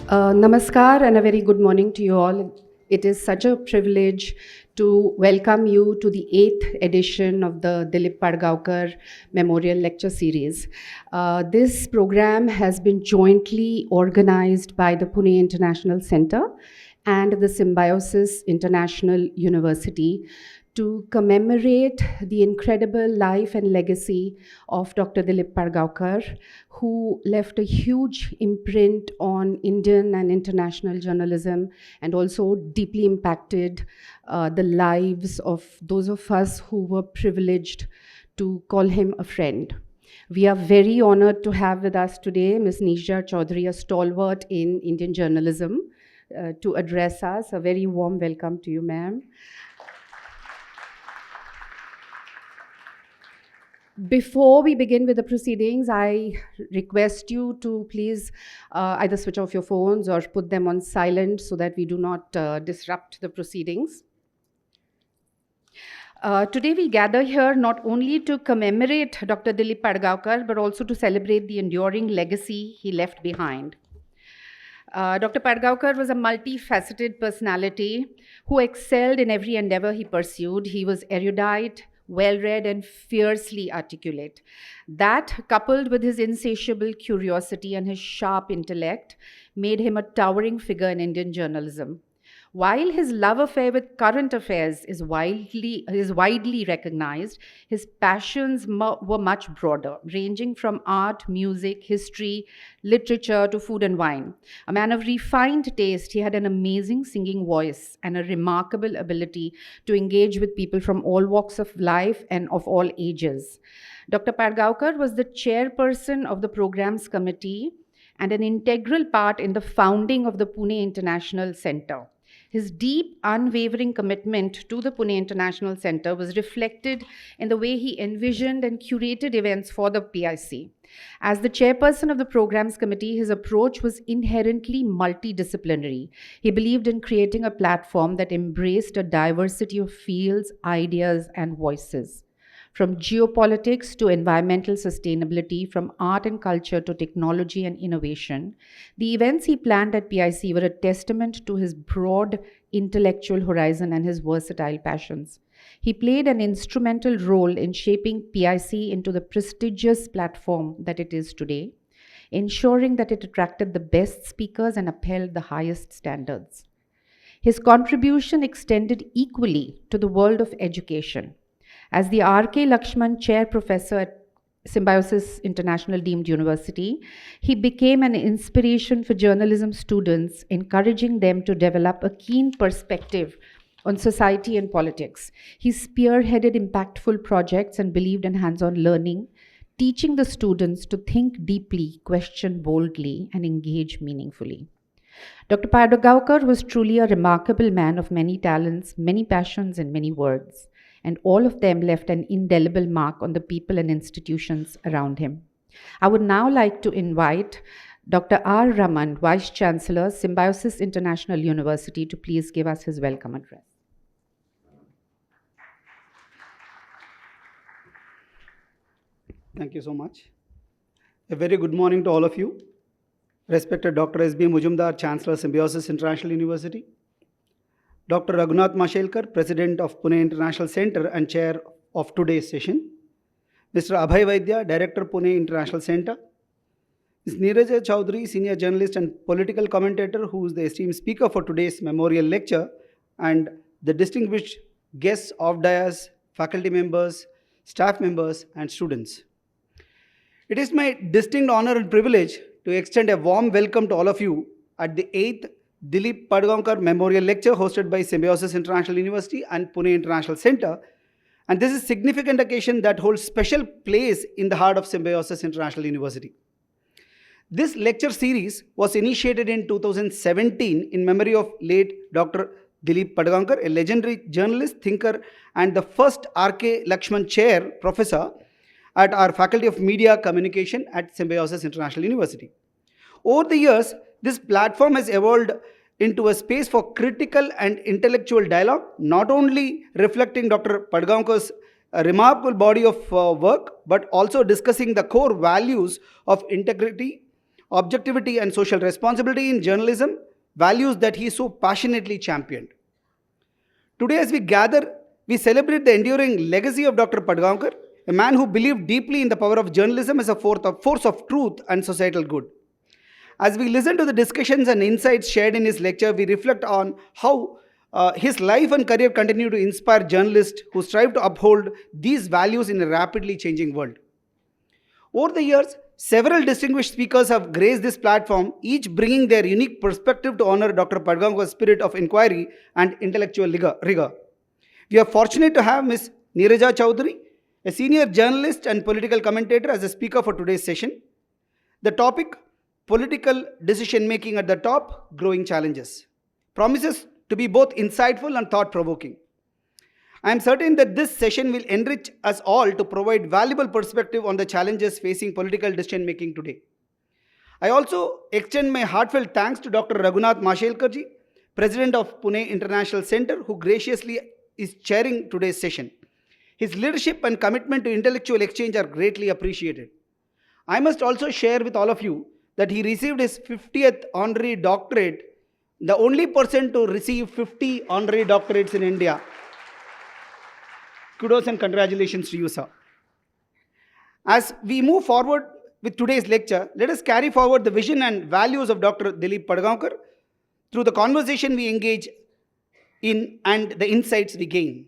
Namaskar and a very good morning to you all. It is such a privilege to welcome you to the 8th edition of the Dileep Padgaonkar Memorial Lecture Series. This program has been jointly organized by the Pune International Center and the Symbiosis International University to commemorate the incredible life and legacy of Dr. Dileep Padgaonkar, who left a huge imprint on Indian and international journalism and also deeply impacted the lives of those of us who were privileged to call him a friend. We are very honored to have with us today Ms. Neerja Chowdhury, a stalwart in Indian journalism, to address us. A very warm welcome to you, ma'am. Before we begin with the proceedings, I request you to please either switch off your phones or put them on silent so that we do not disrupt the proceedings. Today we gather here not only to commemorate Dr. Dileep Padgaonkar, but also to celebrate the enduring legacy he left behind. Dr. Padgaonkar was a multifaceted personality who excelled in every endeavor he pursued. He was erudite, well-read and fiercely articulate. That, coupled with his insatiable curiosity and his sharp intellect, made him a towering figure in Indian journalism. While his love affair with current affairs is widely recognized, his passions were much broader, ranging from art, music, history, literature to food and wine. A man of refined taste, he had an amazing singing voice and a remarkable ability to engage with people from all walks of life and of all ages. Dr. Padgaonkar was the chairperson of the programs committee and an integral part in the founding of the Pune International Center. His deep, unwavering commitment to the Pune International Center was reflected in the way he envisioned and curated events for the PIC. As the chairperson of the Programs Committee, his approach was inherently multidisciplinary. He believed in creating a platform that embraced a diversity of fields, ideas, and voices. From geopolitics to environmental sustainability, from art and culture to technology and innovation, the events he planned at PIC were a testament to his broad intellectual horizon and his versatile passions. He played an instrumental role in shaping PIC into the prestigious platform that it is today, ensuring that it attracted the best speakers and upheld the highest standards. His contribution extended equally to the world of education. As the R.K. Lakshman Chair Professor at Symbiosis International Deemed University, he became an inspiration for journalism students, encouraging them to develop a keen perspective on society and politics. He spearheaded impactful projects and believed in hands-on learning, teaching the students to think deeply, question boldly, and engage meaningfully. Dr. Padgaonkar was truly a remarkable man of many talents, many passions, and many words, and all of them left an indelible mark on the people and institutions around him. I would now like to invite Dr. R. Raman, Vice Chancellor, Symbiosis International University, to please give us his welcome address. Thank you so much. A very good morning to all of you. Respected Dr. B Mujumdar, Chancellor, Symbiosis International University. Dr. Raghunath Mashelkar, President of Pune International Center and Chair of today's session. Mr. Abhay Vaidya, Director, Pune International Center. Ms. Neerja Chowdhury, Senior Journalist and Political Commentator, who is the esteemed speaker for today's memorial lecture, and the distinguished guests of dais, faculty members, staff members, and students. It is my distinct honor and privilege to extend a warm welcome to all of you at the 8th Dileep Padgaonkar Memorial Lecture hosted by Symbiosis International University and Pune International Center. And this is a significant occasion that holds special place in the heart of Symbiosis International University. This lecture series was initiated in 2017 in memory of late Dr. Dileep Padgaonkar, a legendary journalist, thinker, and the first R.K. Lakshman Chair Professor at our Faculty of Media Communication at Symbiosis International University. Over the years, this platform has evolved into a space for critical and intellectual dialogue, not only reflecting Dr. Padgaonkar's remarkable body of work, but also discussing the core values of integrity, objectivity, and social responsibility in journalism, values that he so passionately championed. Today, as we gather, we celebrate the enduring legacy of Dr. Padgaonkar, a man who believed deeply in the power of journalism as a force of truth and societal good. As we listen to the discussions and insights shared in his lecture, we reflect on how his life and career continue to inspire journalists who strive to uphold these values in a rapidly changing world. Over the years, several distinguished speakers have graced this platform, each bringing their unique perspective to honor Dr. Padgaonkar's spirit of inquiry and intellectual rigor. We are fortunate to have Ms. Neerja Chowdhury, a senior journalist and political commentator, as a speaker for today's session. The topic, political decision making at the top, growing challenges, promises to be both insightful and thought-provoking. I am certain that this session will enrich us all to provide valuable perspective on the challenges facing political decision making today. I also extend my heartfelt thanks to Dr. Raghunath Mashelkar ji, President of Pune International Center, who graciously is chairing today's session. His leadership and commitment to intellectual exchange are greatly appreciated. I must also share with all of you that he received his 50th honorary doctorate, the only person to receive 50 honorary doctorates in India. Kudos and congratulations to you, sir. As we move forward with today's lecture, let us carry forward the vision and values of Dr. Dileep Padgaonkar through the conversation we engage in and the insights we gain.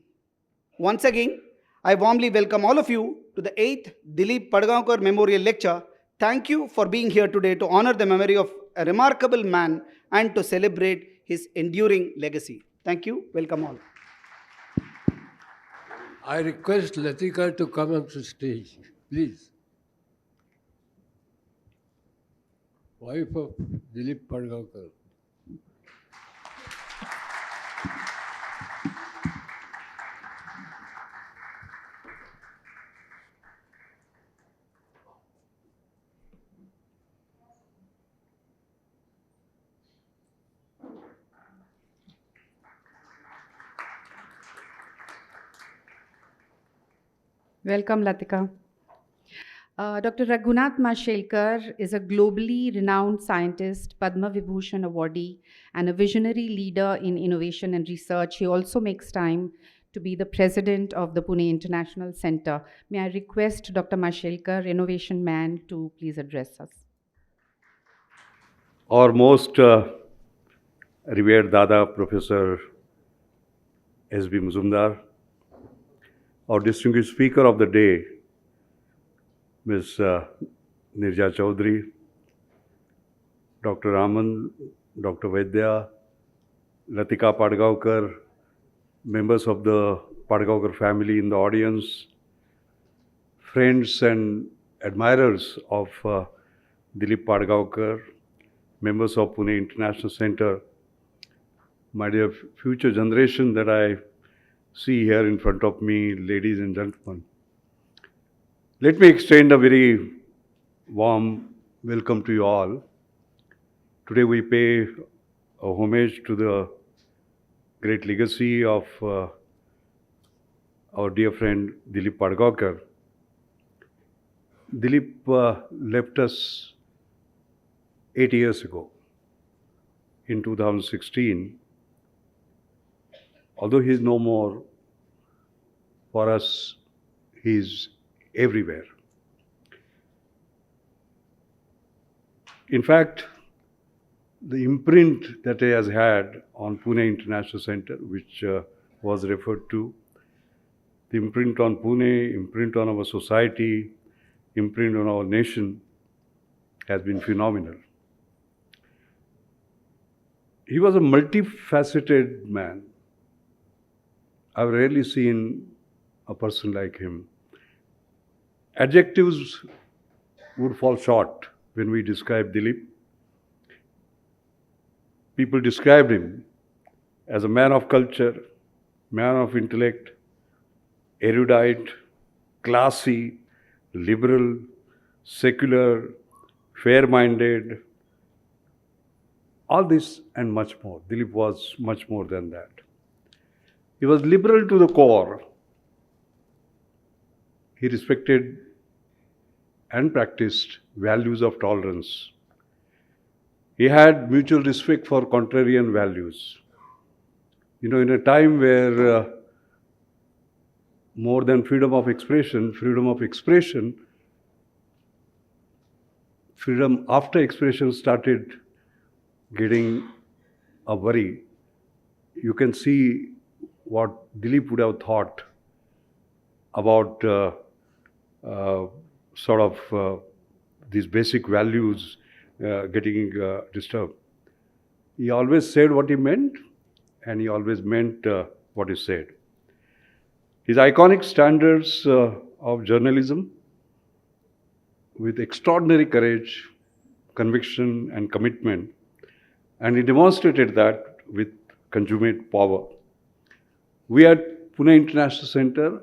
Once again, I warmly welcome all of you to the 8th Dileep Padgaonkar Memorial Lecture. Thank you for being here today to honor the memory of a remarkable man and to celebrate his enduring legacy. Thank you. Welcome all. I request Latika to come up to stage, please. Wife of Dileep Padgaonkar. Welcome, Latika. Dr. Raghunath Mashelkar is a globally renowned scientist, Padma Vibhushan awardee, and a visionary leader in innovation and research. He also makes time to be the president of the Pune International Center. May I request Dr. Mashelkar, innovation man, to please address us. Our most revered Dada, Professor B Mujumdar, our distinguished speaker of the day, Ms. Neerja Chowdhury, Dr. Raman, Dr. Vaidya, Latika Padgaonkar, members of the Padgaonkar family in the audience, friends and admirers of Dileep Padgaonkar, members of Pune International Center, my dear future generation that I see here in front of me, ladies and gentlemen. Let me extend a very warm welcome to you all. Today we pay a homage to the great legacy of our dear friend Dileep Padgaonkar. Dileep left us 8 years ago, in 2016. Although he is no more, for us, he is everywhere. In fact, the imprint that he has had on Pune International Center, which was referred to, the imprint on Pune, imprint on our society, imprint on our nation, has been phenomenal. He was a multifaceted man. I've rarely seen a person like him. Adjectives would fall short when we describe Dileep. People described him as a man of culture, man of intellect, erudite, classy, liberal, secular, fair-minded, all this and much more. Dileep was much more than that. He was liberal to the core. He respected and practiced values of tolerance, He had mutual respect for contrarian values. You know, in a time where more than freedom of expression, freedom after expression started getting a worry. You can see what Dilip would have thought about sort of these basic values getting disturbed. He always said what he meant, and he always meant what he said. His iconic standards of journalism, with extraordinary courage, conviction, and commitment, and he demonstrated that with consummate power. We at Pune International Center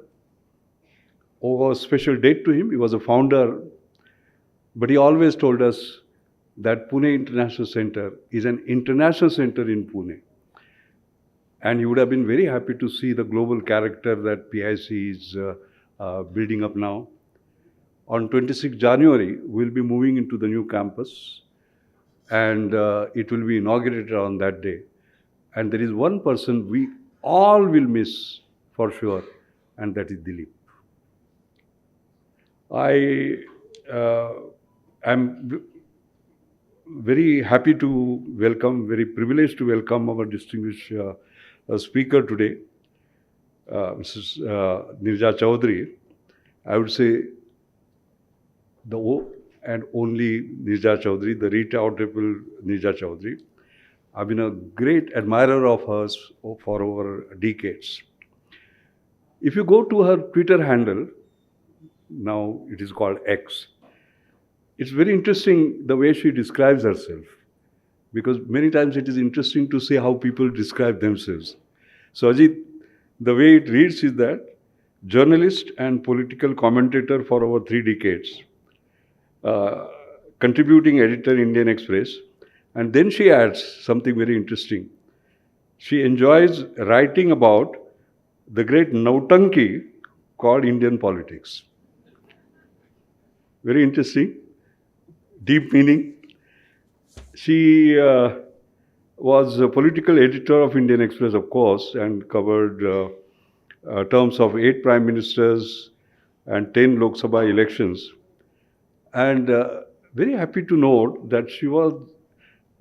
owe a special date to him. He was a founder, but he always told us that Pune International Center is an international center in Pune. And he would have been very happy to see the global character that PIC is building up now. On 26 January, we'll be moving into the new campus, and it will be inaugurated on that day. And there is one person we all will miss for sure, and that is Dilip. I am very happy to welcome, very privileged to welcome our distinguished speaker today, Mrs. Neerja Chowdhury. I would say the and only Neerja Chowdhury, the redoubtable Neerja Chowdhury. I've been a great admirer of hers for over decades. If you go to her Twitter handle, now it is called X, it's very interesting the way she describes herself, because many times it is interesting to see how people describe themselves. So Ajit, the way it reads is that journalist and political commentator for over 3 decades, contributing editor Indian Express, and then she adds something very interesting. She enjoys writing about the great nautanki called Indian politics. Very interesting, deep meaning. She was a political editor of Indian Express, of course, and covered terms of 8 prime ministers and 10 Lok Sabha elections. And very happy to note that she was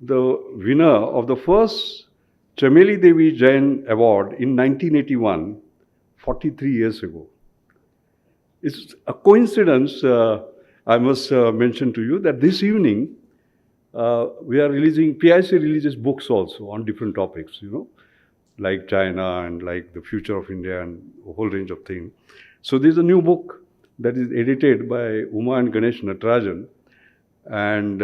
the winner of the first Chameli Devi Jain Award in 1981, 43 years ago. It's a coincidence, I must mention to you, that this evening we are releasing, PIC releases books also on different topics, you know, like China and like the future of India and a whole range of things. So there's a new book that is edited by Uma and Ganesh Natarajan, and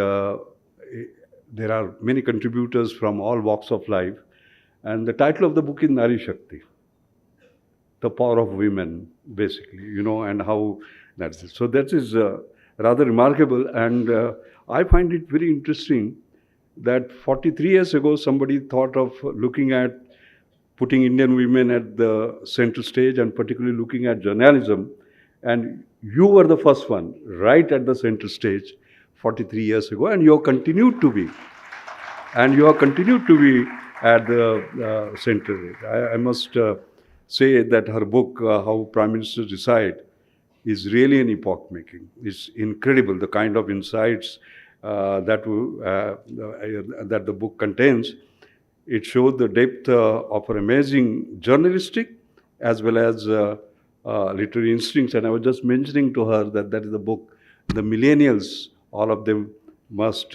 there are many contributors from all walks of life. And the title of the book is Nari Shakti, the power of women, basically, you know, and how that's it. So that is rather remarkable, and I find it very interesting that 43 years ago somebody thought of looking at putting Indian women at the center stage and particularly looking at journalism, and you were the first one right at the center stage 43 years ago, and you have continued to be. And you have continued to be at the center. I must say that her book, How Prime Ministers Decide, is really an epoch-making. It's incredible, the kind of insights that the book contains. It shows the depth of her amazing journalistic as well as literary instincts. And I was just mentioning to her that that is the book the millennials, all of them must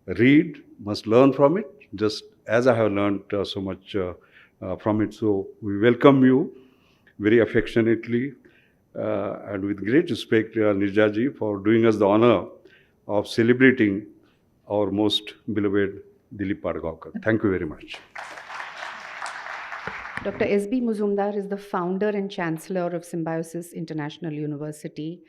read, must learn from it, just as I have learned so much from it. So we welcome you very affectionately and with great respect, Neerja ji, for doing us the honor of celebrating our most beloved Dileep Padgaonkar. Thank you very much. Dr. B Mujumdar is the founder and Chancellor of Symbiosis International University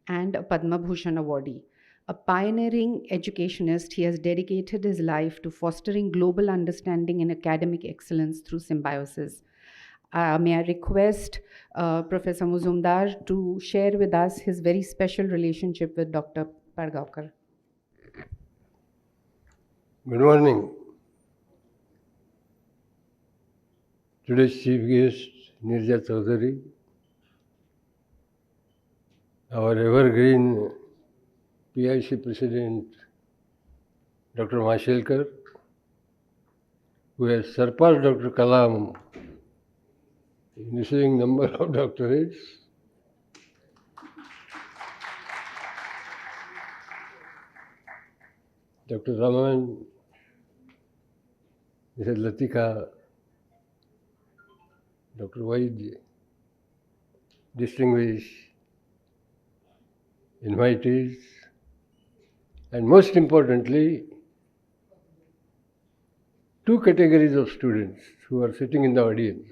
and a Padma Bhushan awardee. A pioneering educationist, he has dedicated his life to fostering global understanding and academic excellence through Symbiosis. May I request Professor Mujumdar to share with us his very special relationship with Dr. Padgaonkar. Good morning. Today's chief guest, Neerja Chowdhury, our evergreen PIC President, Dr. Mashelkar, who has surpassed Dr. Kalam in receiving number of doctorates, Dr. Raman, Mrs. Latika, Dr. Vaid, distinguished invitees, and most importantly, two categories of students who are sitting in the audience.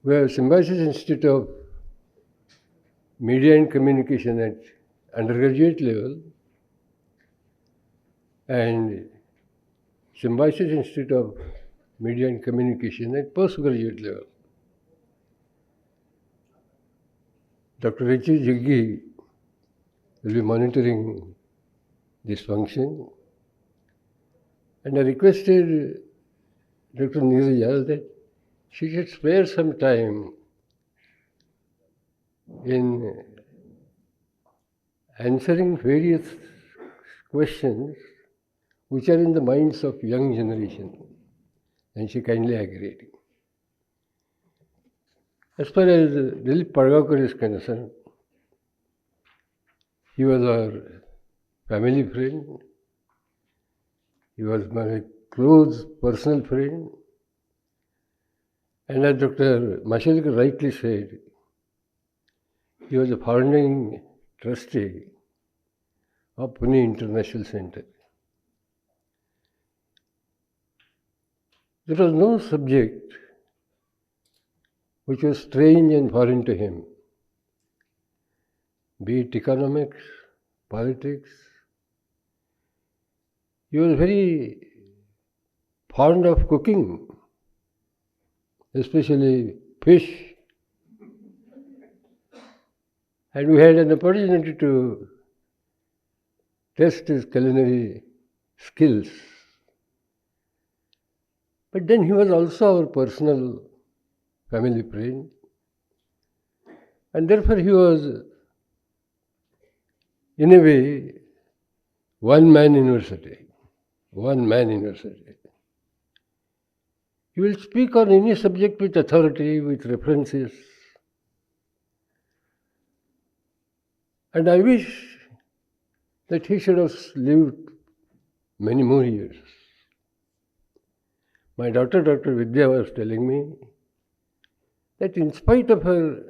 We have Symbiosis Institute of Media and Communication at undergraduate level and Symbiosis Institute of Media and Communication at postgraduate level. Dr. H.E. Jiggi will be monitoring this function, and I requested Dr. Neerja that she should spare some time in answering various questions which are in the minds of young generation, and she kindly agreed. As far as Dileep Padgaonkar is concerned, he was our family friend, he was my close personal friend, and as Dr. Mashelkar rightly said, he was a founding trustee of Pune International Center. There was no subject which was strange and foreign to him, be it economics, politics. He was very fond of cooking, especially fish. And we had an opportunity to test his culinary skills. But then he was also our personal family friend, and therefore he was, in a way, one-man university. One-man university. He will speak on any subject with authority, with references. And I wish that he should have lived many more years. My daughter, Dr. Vidya, was telling me that in spite of her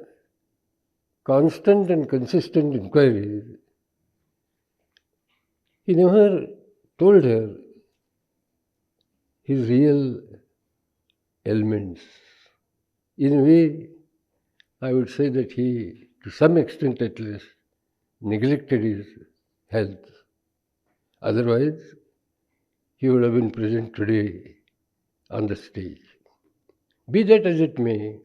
constant and consistent inquiries, he never told her his real ailments. In a way, I would say that he, to some extent at least, neglected his health. Otherwise, he would have been present today on the stage. Be that as it may,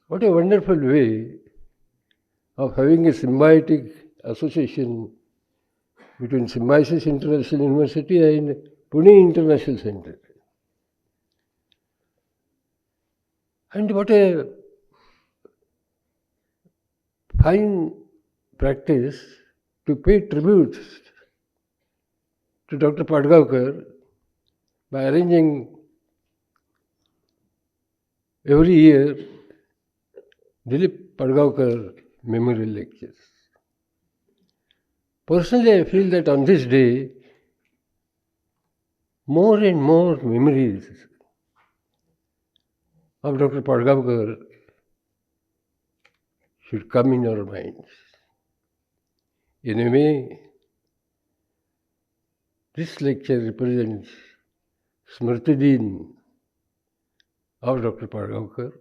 what a wonderful way of having a symbiotic association between Symbiosis International University and Pune International Center. And what a fine practice to pay tributes to Dr. Padgaonkar by arranging every year Dileep Padgaonkar Memorial Lectures. Personally, I feel that on this day, more and more memories of Dr. Padgaonkar should come in our minds. In a way, this lecture represents Smriti Din of Dr. Padgaonkar.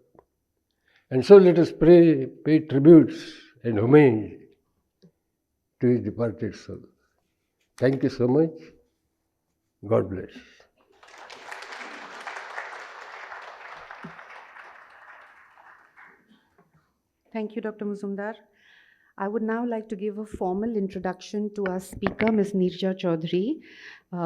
And so let us pay tributes and homage to his departed soul. Thank you so much. God bless. Thank you, Dr. Mujumdar. I would now like to give a formal introduction to our speaker, Ms. Neerja Chowdhury,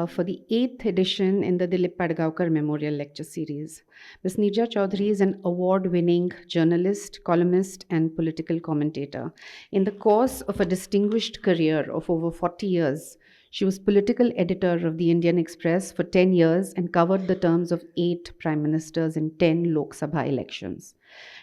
for the 8th edition in the Dileep Padgaonkar Memorial Lecture Series. Ms. Neerja Chowdhury is an award-winning journalist, columnist, and political commentator. In the course of a distinguished career of over 40 years, she was political editor of the Indian Express for 10 years and covered the terms of 8 prime ministers in 10 Lok Sabha elections.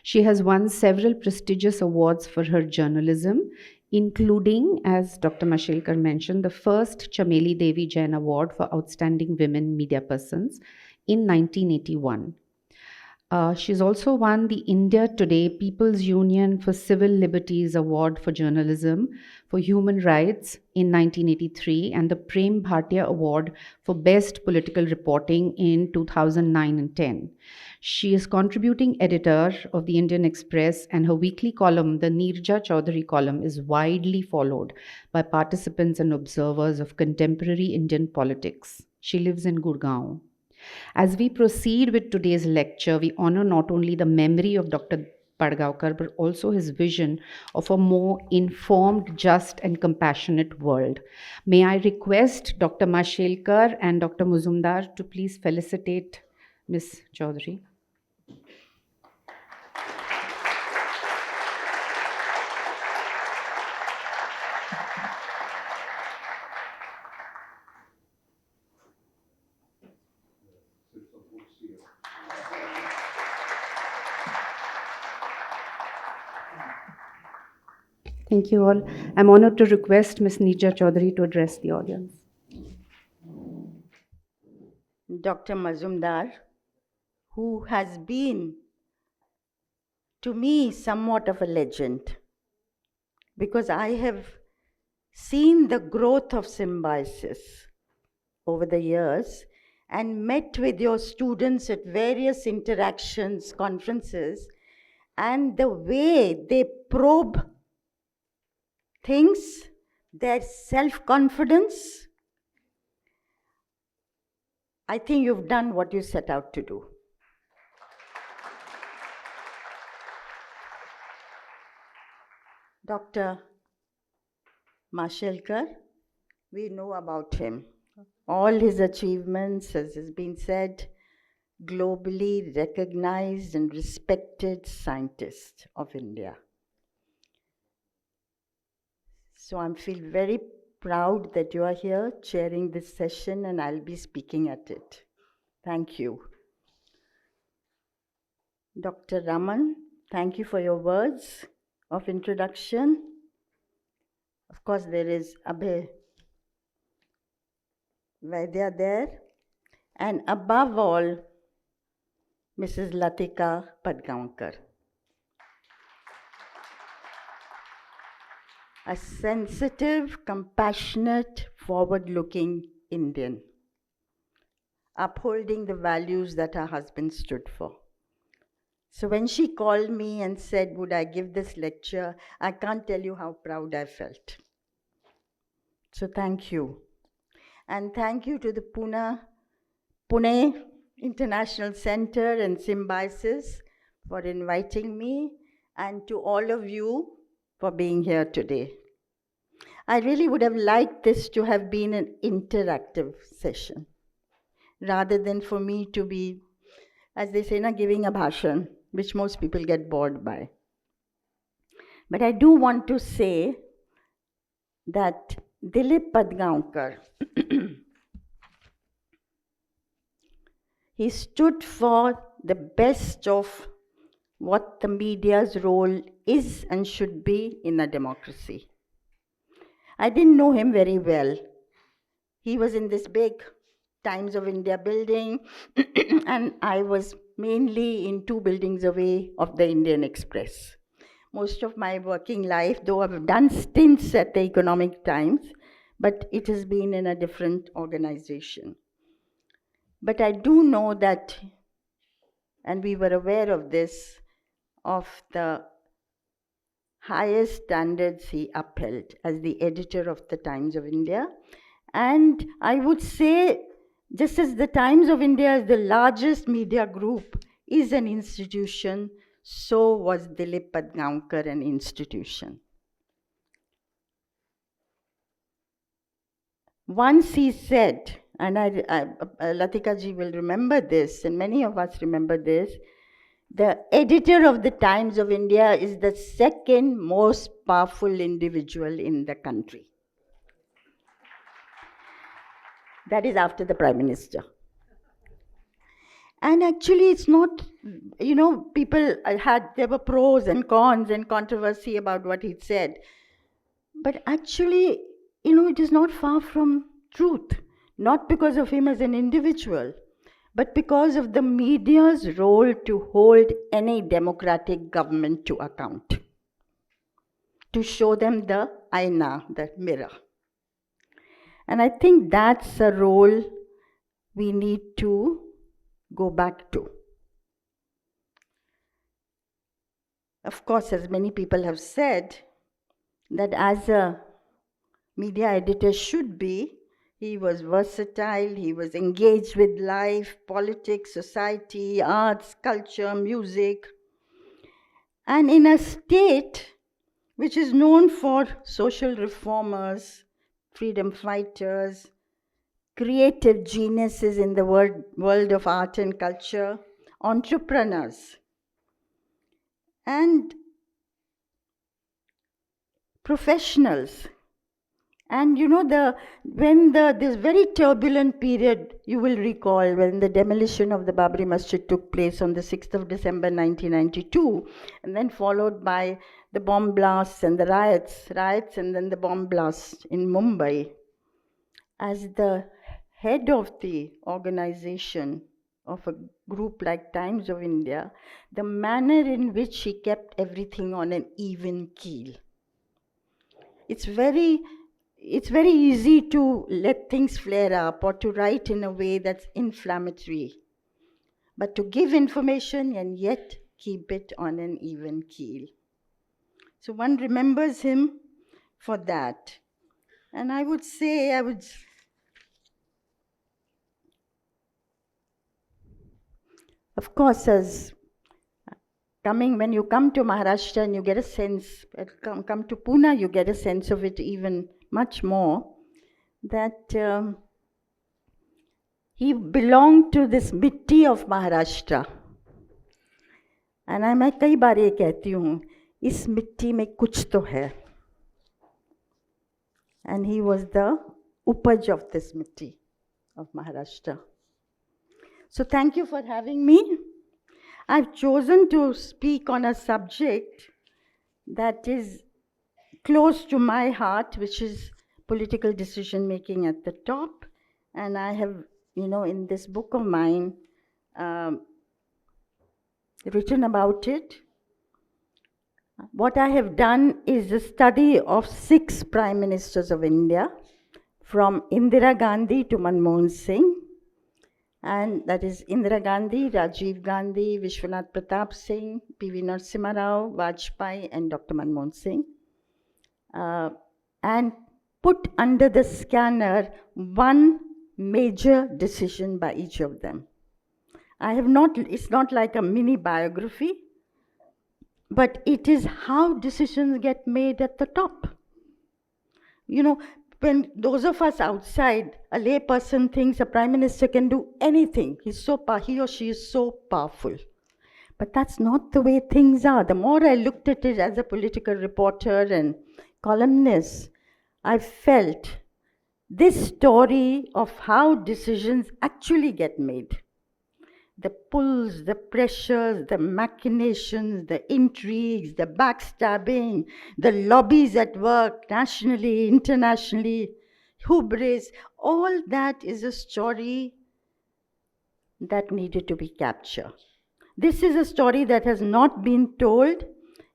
She has won several prestigious awards for her journalism, including, as Dr. Mashelkar mentioned, the first Chameli Devi Jain Award for Outstanding Women Media Persons in 1981. She's also won the India Today People's Union for Civil Liberties Award for Journalism for Human Rights in 1983 and the Prem Bhatia Award for Best Political Reporting in 2009 and 10. She is contributing editor of the Indian Express, and her weekly column, the Neerja Chowdhury column, is widely followed by participants and observers of contemporary Indian politics. She lives in Gurgaon. As we proceed with today's lecture, we honor not only the memory of Dr. Padgaonkar, but also his vision of a more informed, just, and compassionate world. May I request Dr. Mashelkar and Dr. Mujumdar to please felicitate Ms. Chowdhury. Thank you all. I'm honored to request Ms. Neerja Chowdhury to address the audience. Dr. Majumdar, who has been, to me, somewhat of a legend, because I have seen the growth of Symbiosis over the years and met with your students at various interactions, conferences, and the way they probe things, their self-confidence, I think you've done what you set out to do. Dr. Mashelkar, we know about him. All his achievements, as has been said, globally recognized and respected scientist of India. So I feel very proud that you are here chairing this session, and I'll be speaking at it. Thank you. Dr. Raman, thank you for your words of introduction. Of course, there is Abhay Vaidya there, and above all, Mrs. Latika Padgaonkar. A sensitive, compassionate, forward-looking Indian, upholding the values that her husband stood for. So when she called me and said, would I give this lecture, I can't tell you how proud I felt. So thank you. And thank you to the Pune International Center and Symbiosis for inviting me, and to all of you for being here today. I really would have liked this to have been an interactive session, rather than for me to be, as they say, giving a bhashan, which most people get bored by. But I do want to say that Dileep Padgaonkar, he stood for the best of what the media's role is and should be in a democracy. I didn't know him very well. He was in this big Times of India building, and I was mainly in 2 buildings away of the Indian Express. Most of my working life, though I've done stints at the Economic Times, but it has been in a different organization. But I do know that, and we were aware of this, of the highest standards he upheld as the editor of the Times of India. And I would say, just as the Times of India is the largest media group, is an institution, so was Dileep Padgaonkar an institution. Once he said, and Latika ji will remember this, and many of us remember this, the editor of the Times of India is the second most powerful individual in the country. That is after the Prime Minister. And actually, it's not, people there were pros and cons and controversy about what he said. But actually, it is not far from truth. Not because of him as an individual, but because of the media's role to hold any democratic government to account, to show them the aina, the mirror. And I think that's a role we need to go back to. Of course, as many people have said, that as a media editor should be, he was versatile, he was engaged with life, politics, society, arts, culture, music. And in a state which is known for social reformers, freedom fighters, creative geniuses in the world of art and culture, entrepreneurs, and professionals. And this very turbulent period, you will recall, when the demolition of the Babri Masjid took place on the 6th of December 1992, and then followed by the bomb blasts and the riots, and then the bomb blast in Mumbai. As the head of the organization of a group like Times of India, the manner in which he kept everything on an even keel. It's very easy to let things flare up or to write in a way that's inflammatory, but to give information and yet keep it on an even keel. So one remembers him for that. And I would say, of course, when you come to Maharashtra and you get a sense, come to Pune, you get a sense of it even much more, that he belonged to this mitti of Maharashtra. And मैं कई बार ये कहती हूँ, इस मिट्टी में कुछ तो है. And he was the upaj of this mitti of Maharashtra. So thank you for having me. I've chosen to speak on a subject that is close to my heart, which is political decision making at the top. And I have, in this book of mine, written about it. What I have done is a study of 6 Prime Ministers of India, from Indira Gandhi to Manmohan Singh. And that is Indira Gandhi, Rajiv Gandhi, Vishwanath Pratap Singh, P.V. Narasimha Rao, Vajpayee, and Dr. Manmohan Singh. And put under the scanner one major decision by each of them. It's not like a mini biography, but it is how decisions get made at the top. When those of us outside, a lay person thinks a prime minister can do anything. He or she is so powerful. But that's not the way things are. The more I looked at it as a political reporter and columnist, I felt this story of how decisions actually get made. The pulls, the pressures, the machinations, the intrigues, the backstabbing, the lobbies at work, nationally, internationally, hubris, all that is a story that needed to be captured. This is a story that has not been told,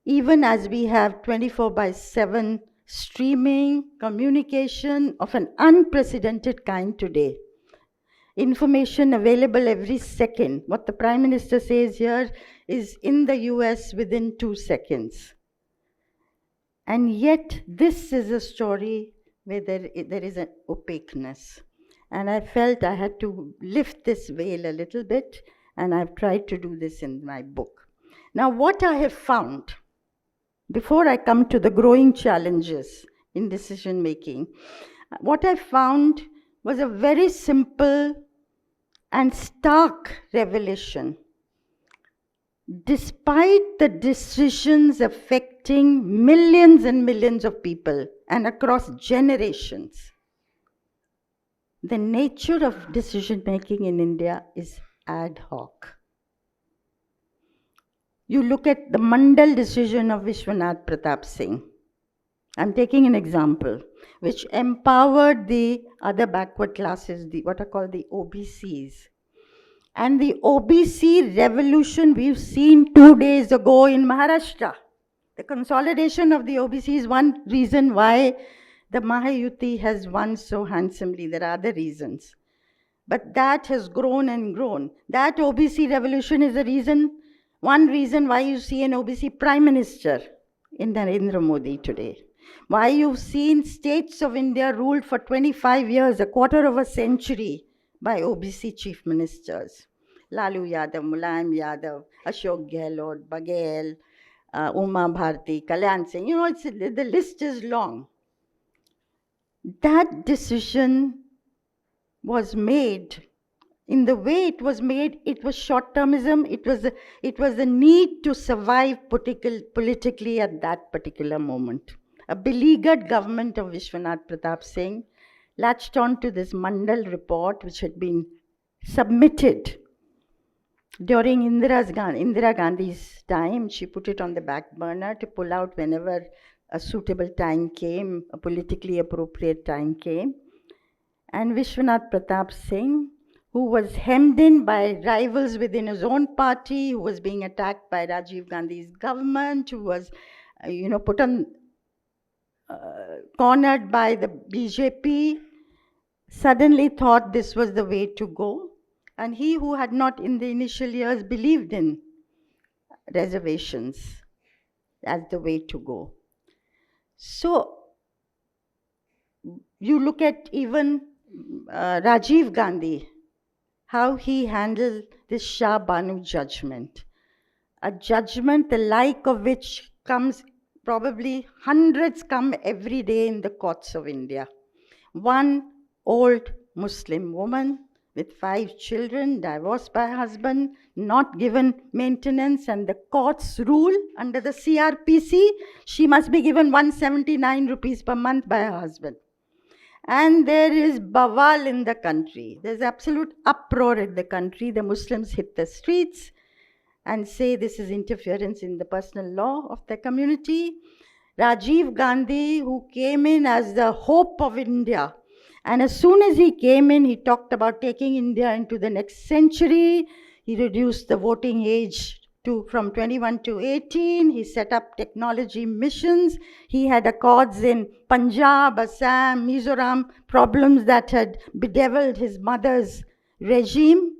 even as we have 24/7 streaming, communication of an unprecedented kind today. Information available every second. What the Prime Minister says here is in the US within 2 seconds. And yet, this is a story where there is an opaqueness. And I felt I had to lift this veil a little bit, and I've tried to do this in my book. Now, what I have found, before I come to the growing challenges in decision making, what I found was a very simple and stark revelation. Despite the decisions affecting millions and millions of people and across generations, the nature of decision making in India is ad hoc. You look at the Mandal decision of Vishwanath Pratap Singh. I'm taking an example, which empowered the other backward classes, what are called the OBCs. And the OBC revolution we've seen 2 days ago in Maharashtra. The consolidation of the OBC is one reason why the Mahayuti has won so handsomely. There are other reasons. But that has grown and grown. That OBC revolution is one reason why you see an OBC Prime Minister in Narendra Modi today. Why you've seen states of India ruled for 25 years, a quarter of a century, by OBC chief ministers. Lalu Yadav, Mulayam Yadav, Ashok Gehlot, Baghel, Uma Bharti, Kalyan Singh. You know, the list is long. That decision was made. In the way it was made, it was short-termism. It was the need to survive politically at that particular moment. A beleaguered government of Vishwanath Pratap Singh latched on to this Mandal report, which had been submitted during Indira Gandhi's time. She put it on the back burner to pull out whenever a suitable time came, a politically appropriate time came. And Vishwanath Pratap Singh, who was hemmed in by rivals within his own party, who was being attacked by Rajiv Gandhi's government, who was, put on, cornered by the BJP, suddenly thought this was the way to go. And he who had not in the initial years believed in reservations as the way to go. So, you look at even Rajiv Gandhi, how he handled this Shah Banu judgment. A judgment the like of which comes, probably hundreds come every day in the courts of India. One old Muslim woman with 5 children, divorced by her husband, not given maintenance, and the courts rule under the CRPC, she must be given 179 rupees per month by her husband. And there is bawal in the country. There's absolute uproar in the country. The Muslims hit the streets and say this is interference in the personal law of the community. Rajiv Gandhi, who came in as the hope of India, and as soon as he came in, he talked about taking India into the next century. He reduced the voting age from 21 to 18. He set up technology missions. He had accords in Punjab, Assam, Mizoram, problems that had bedeviled his mother's regime.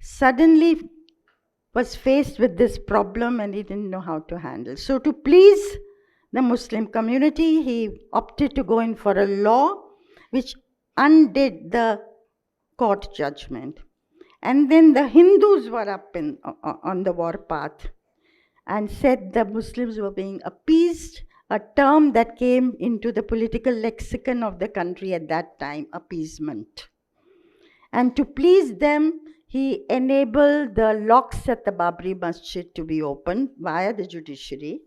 Suddenly was faced with this problem and he didn't know how to handle. So to please the Muslim community, he opted to go in for a law which undid the court judgment. And then the Hindus were up on the warpath and said the Muslims were being appeased, a term that came into the political lexicon of the country at that time, appeasement. And to please them, he enabled the locks at the Babri Masjid to be opened via the judiciary.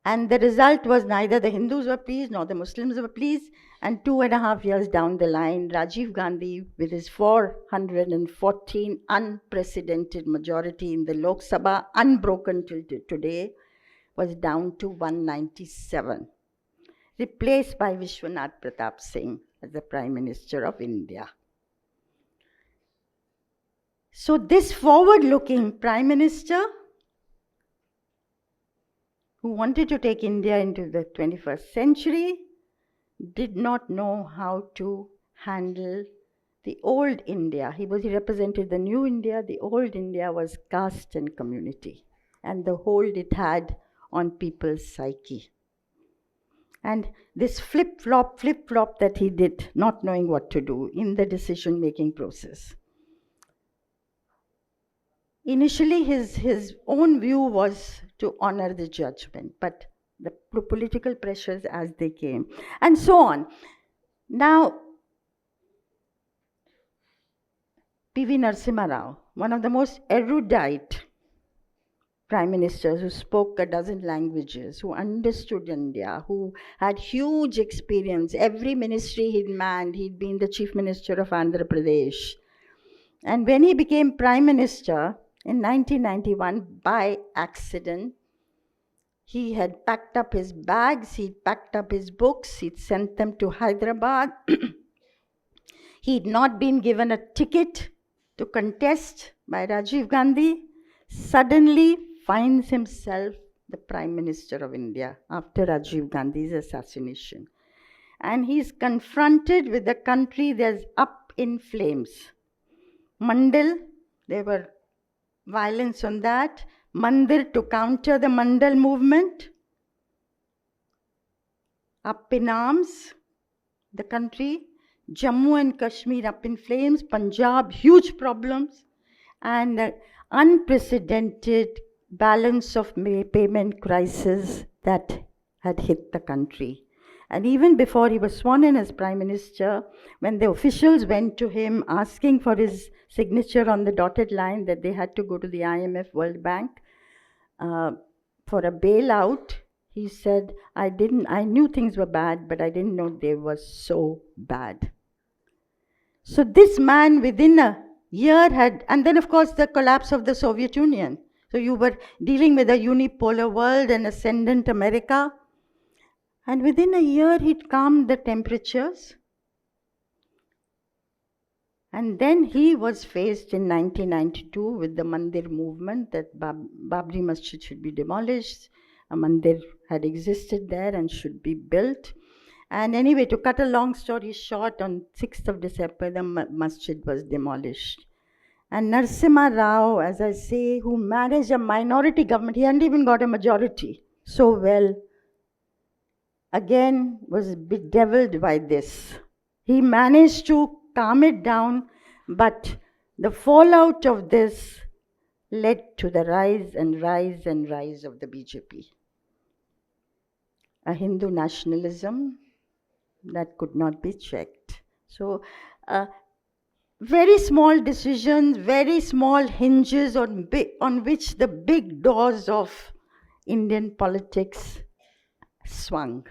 And the result was neither the Hindus were pleased nor the Muslims were pleased. And 2.5 years down the line, Rajiv Gandhi, with his 414 unprecedented majority in the Lok Sabha, unbroken till today, was down to 197, replaced by Vishwanath Pratap Singh as the Prime Minister of India. So this forward-looking Prime Minister, who wanted to take India into the 21st century, did not know how to handle the old India. He represented the new India. The old India was caste and community, and the hold it had on people's psyche. And this flip-flop that he did, not knowing what to do in the decision-making process. Initially, his own view was to honor the judgment, but the political pressures as they came, and so on. Now, P.V. Narasimha Rao, one of the most erudite prime ministers who spoke a dozen languages, who understood India, who had huge experience. Every ministry he'd manned, he'd been the chief minister of Andhra Pradesh. And when he became prime minister in 1991, by accident, he had packed up his bags, he'd packed up his books, he'd sent them to Hyderabad. He'd not been given a ticket to contest by Rajiv Gandhi, suddenly finds himself the Prime Minister of India after Rajiv Gandhi's assassination. And he's confronted with a country that's up in flames. Mandal, there were violence on that. Mandir to counter the Mandal movement. Up in arms, the country. Jammu and Kashmir up in flames, Punjab, huge problems, and unprecedented balance of payment crisis that had hit the country. And even before he was sworn in as Prime Minister, when the officials went to him asking for his signature on the dotted line that they had to go to the IMF, World Bank, for a bailout, he said, I knew things were bad, but I didn't know they were so bad. So this man within a year had, and then of course the collapse of the Soviet Union. So you were dealing with a unipolar world and ascendant America. And within a year he'd calmed the temperatures. And then he was faced in 1992 with the Mandir movement that Babri Masjid should be demolished. A Mandir had existed there and should be built. And anyway, to cut a long story short, on 6th of December, the masjid was demolished. And Narasimha Rao, as I say, who managed a minority government, he hadn't even got a majority so well, again was bedeviled by this. He managed to calm it down, but the fallout of this led to the rise and rise and rise of the BJP. A Hindu nationalism that could not be checked. So, very small decisions, very small hinges on which the big doors of Indian politics swung.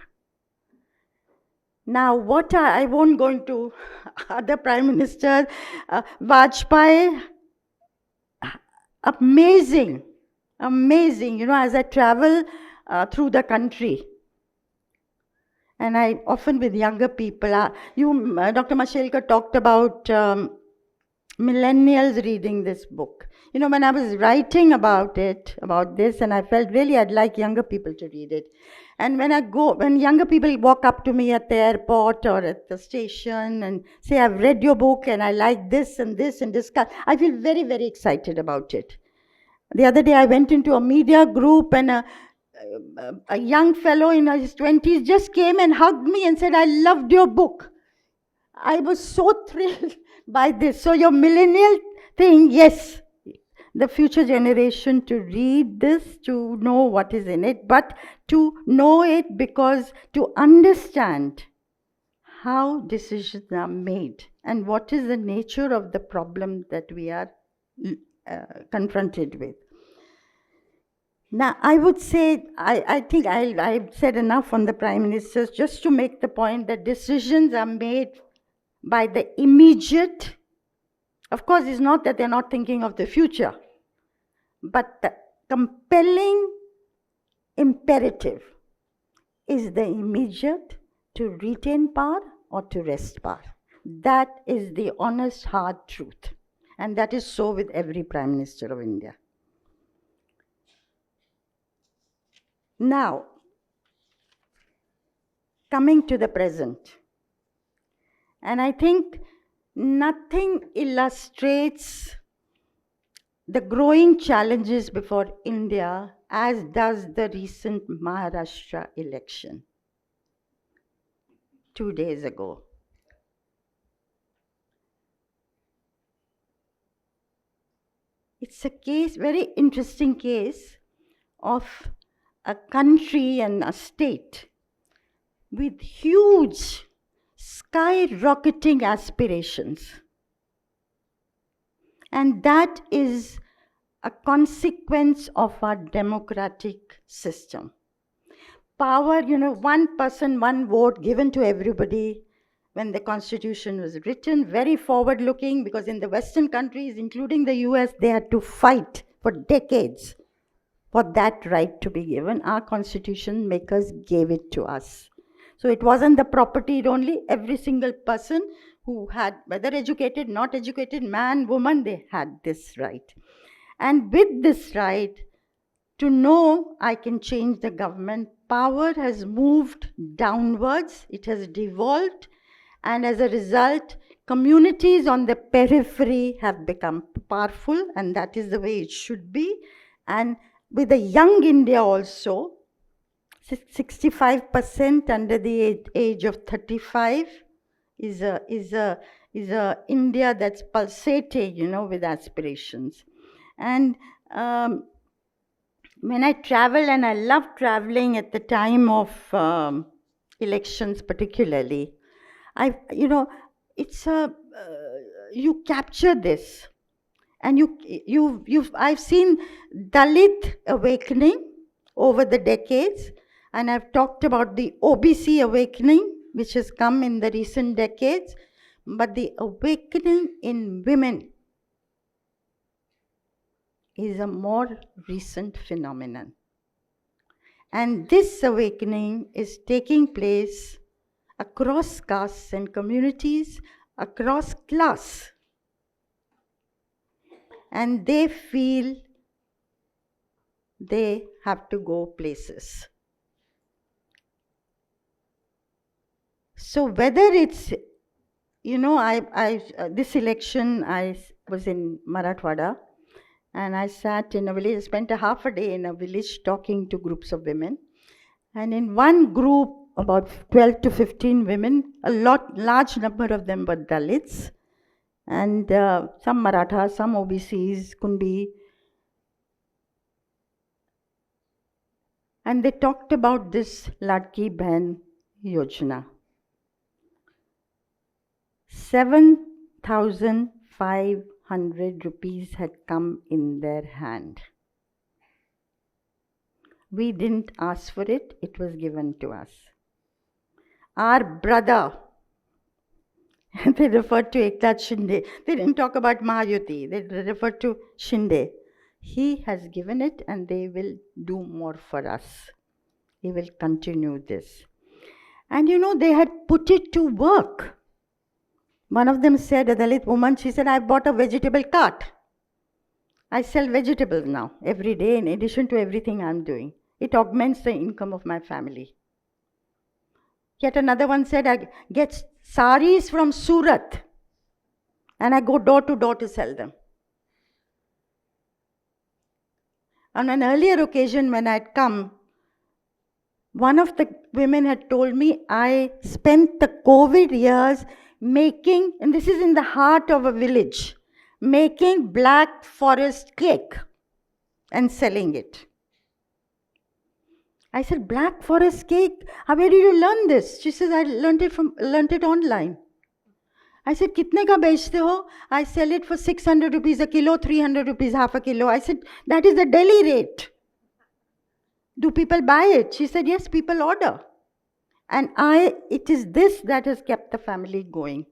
Now, I won't go into other prime ministers. Vajpayee, amazing, as I travel through the country, and I often with younger people, Dr. Mashelkar talked about millennials reading this book. When I was writing about this, and I felt really I'd like younger people to read it. And when younger people walk up to me at the airport or at the station and say, I've read your book and I like this and this and discuss, I feel very, very excited about it. The other day I went into a media group and a young fellow in his 20s just came and hugged me and said, I loved your book. I was so thrilled by this. So your millennial thing, yes, the future generation to read this, to know what is in it, but to know it because to understand how decisions are made and what is the nature of the problem that we are confronted with. Now, I would say, I think I've said enough on the prime ministers, just to make the point that decisions are made by the immediate. Of course, it's not that they're not thinking of the future, but the compelling imperative is the immediate to retain power or to wrest power. That is the honest, hard truth. And that is so with every Prime Minister of India. Now, coming to the present, and I think nothing illustrates the growing challenges before India as does the recent Maharashtra election 2 days ago. It's a case, very interesting case of a country and a state with huge, skyrocketing aspirations. And that is a consequence of our democratic system. Power, one person, one vote given to everybody when the Constitution was written, very forward-looking, because in the Western countries, including the US, they had to fight for decades for that right to be given. Our Constitution makers gave it to us. So it wasn't the property only. Every single person who had, whether educated, not educated, man, woman, they had this right. And with this right, to know I can change the government, power has moved downwards, it has devolved, and as a result, communities on the periphery have become powerful, and that is the way it should be. And with a young India also, 65% under the age of 35 is a India that's pulsating, with aspirations. And when I travel, and I love traveling at the time of elections particularly, it's you capture this. And I've seen Dalit awakening over the decades, and I've talked about the OBC awakening, which has come in the recent decades, but the awakening in women is a more recent phenomenon. And this awakening is taking place across castes and communities, across class. And they feel they have to go places. So whether it's, this election, I was in Marathwada, and I sat in a village, I spent a half a day in a village talking to groups of women. And in one group, about 12 to 15 women, large number of them were Dalits, and some Marathas, some OBCs, Kunbi. And they talked about this Ladki Behan Yojana. 7,500 rupees had come in their hand. We didn't ask for it, it was given to us. Our brother, they referred to Eknath Shinde. They didn't talk about Mahayuti, they referred to Shinde. He has given it, and they will do more for us. He will continue this. And they had put it to work. One of them said, a Dalit woman, she said, I bought a vegetable cart. I sell vegetables now every day in addition to everything I'm doing. It augments the income of my family. Yet another one said, I get saris from Surat and I go door to door to sell them. On an earlier occasion when I'd come, one of the women had told me, I spent the COVID years making, and this is in the heart of a village, making black forest cake and selling it. I said, black forest cake? Where did you learn this? She says, I learned it online. I said, kitne ka bechte ho? I sell it for 600 rupees a kilo, 300 rupees half a kilo. I said, that is the Delhi rate. Do people buy it? She said, yes, people order. And it is this that has kept the family going.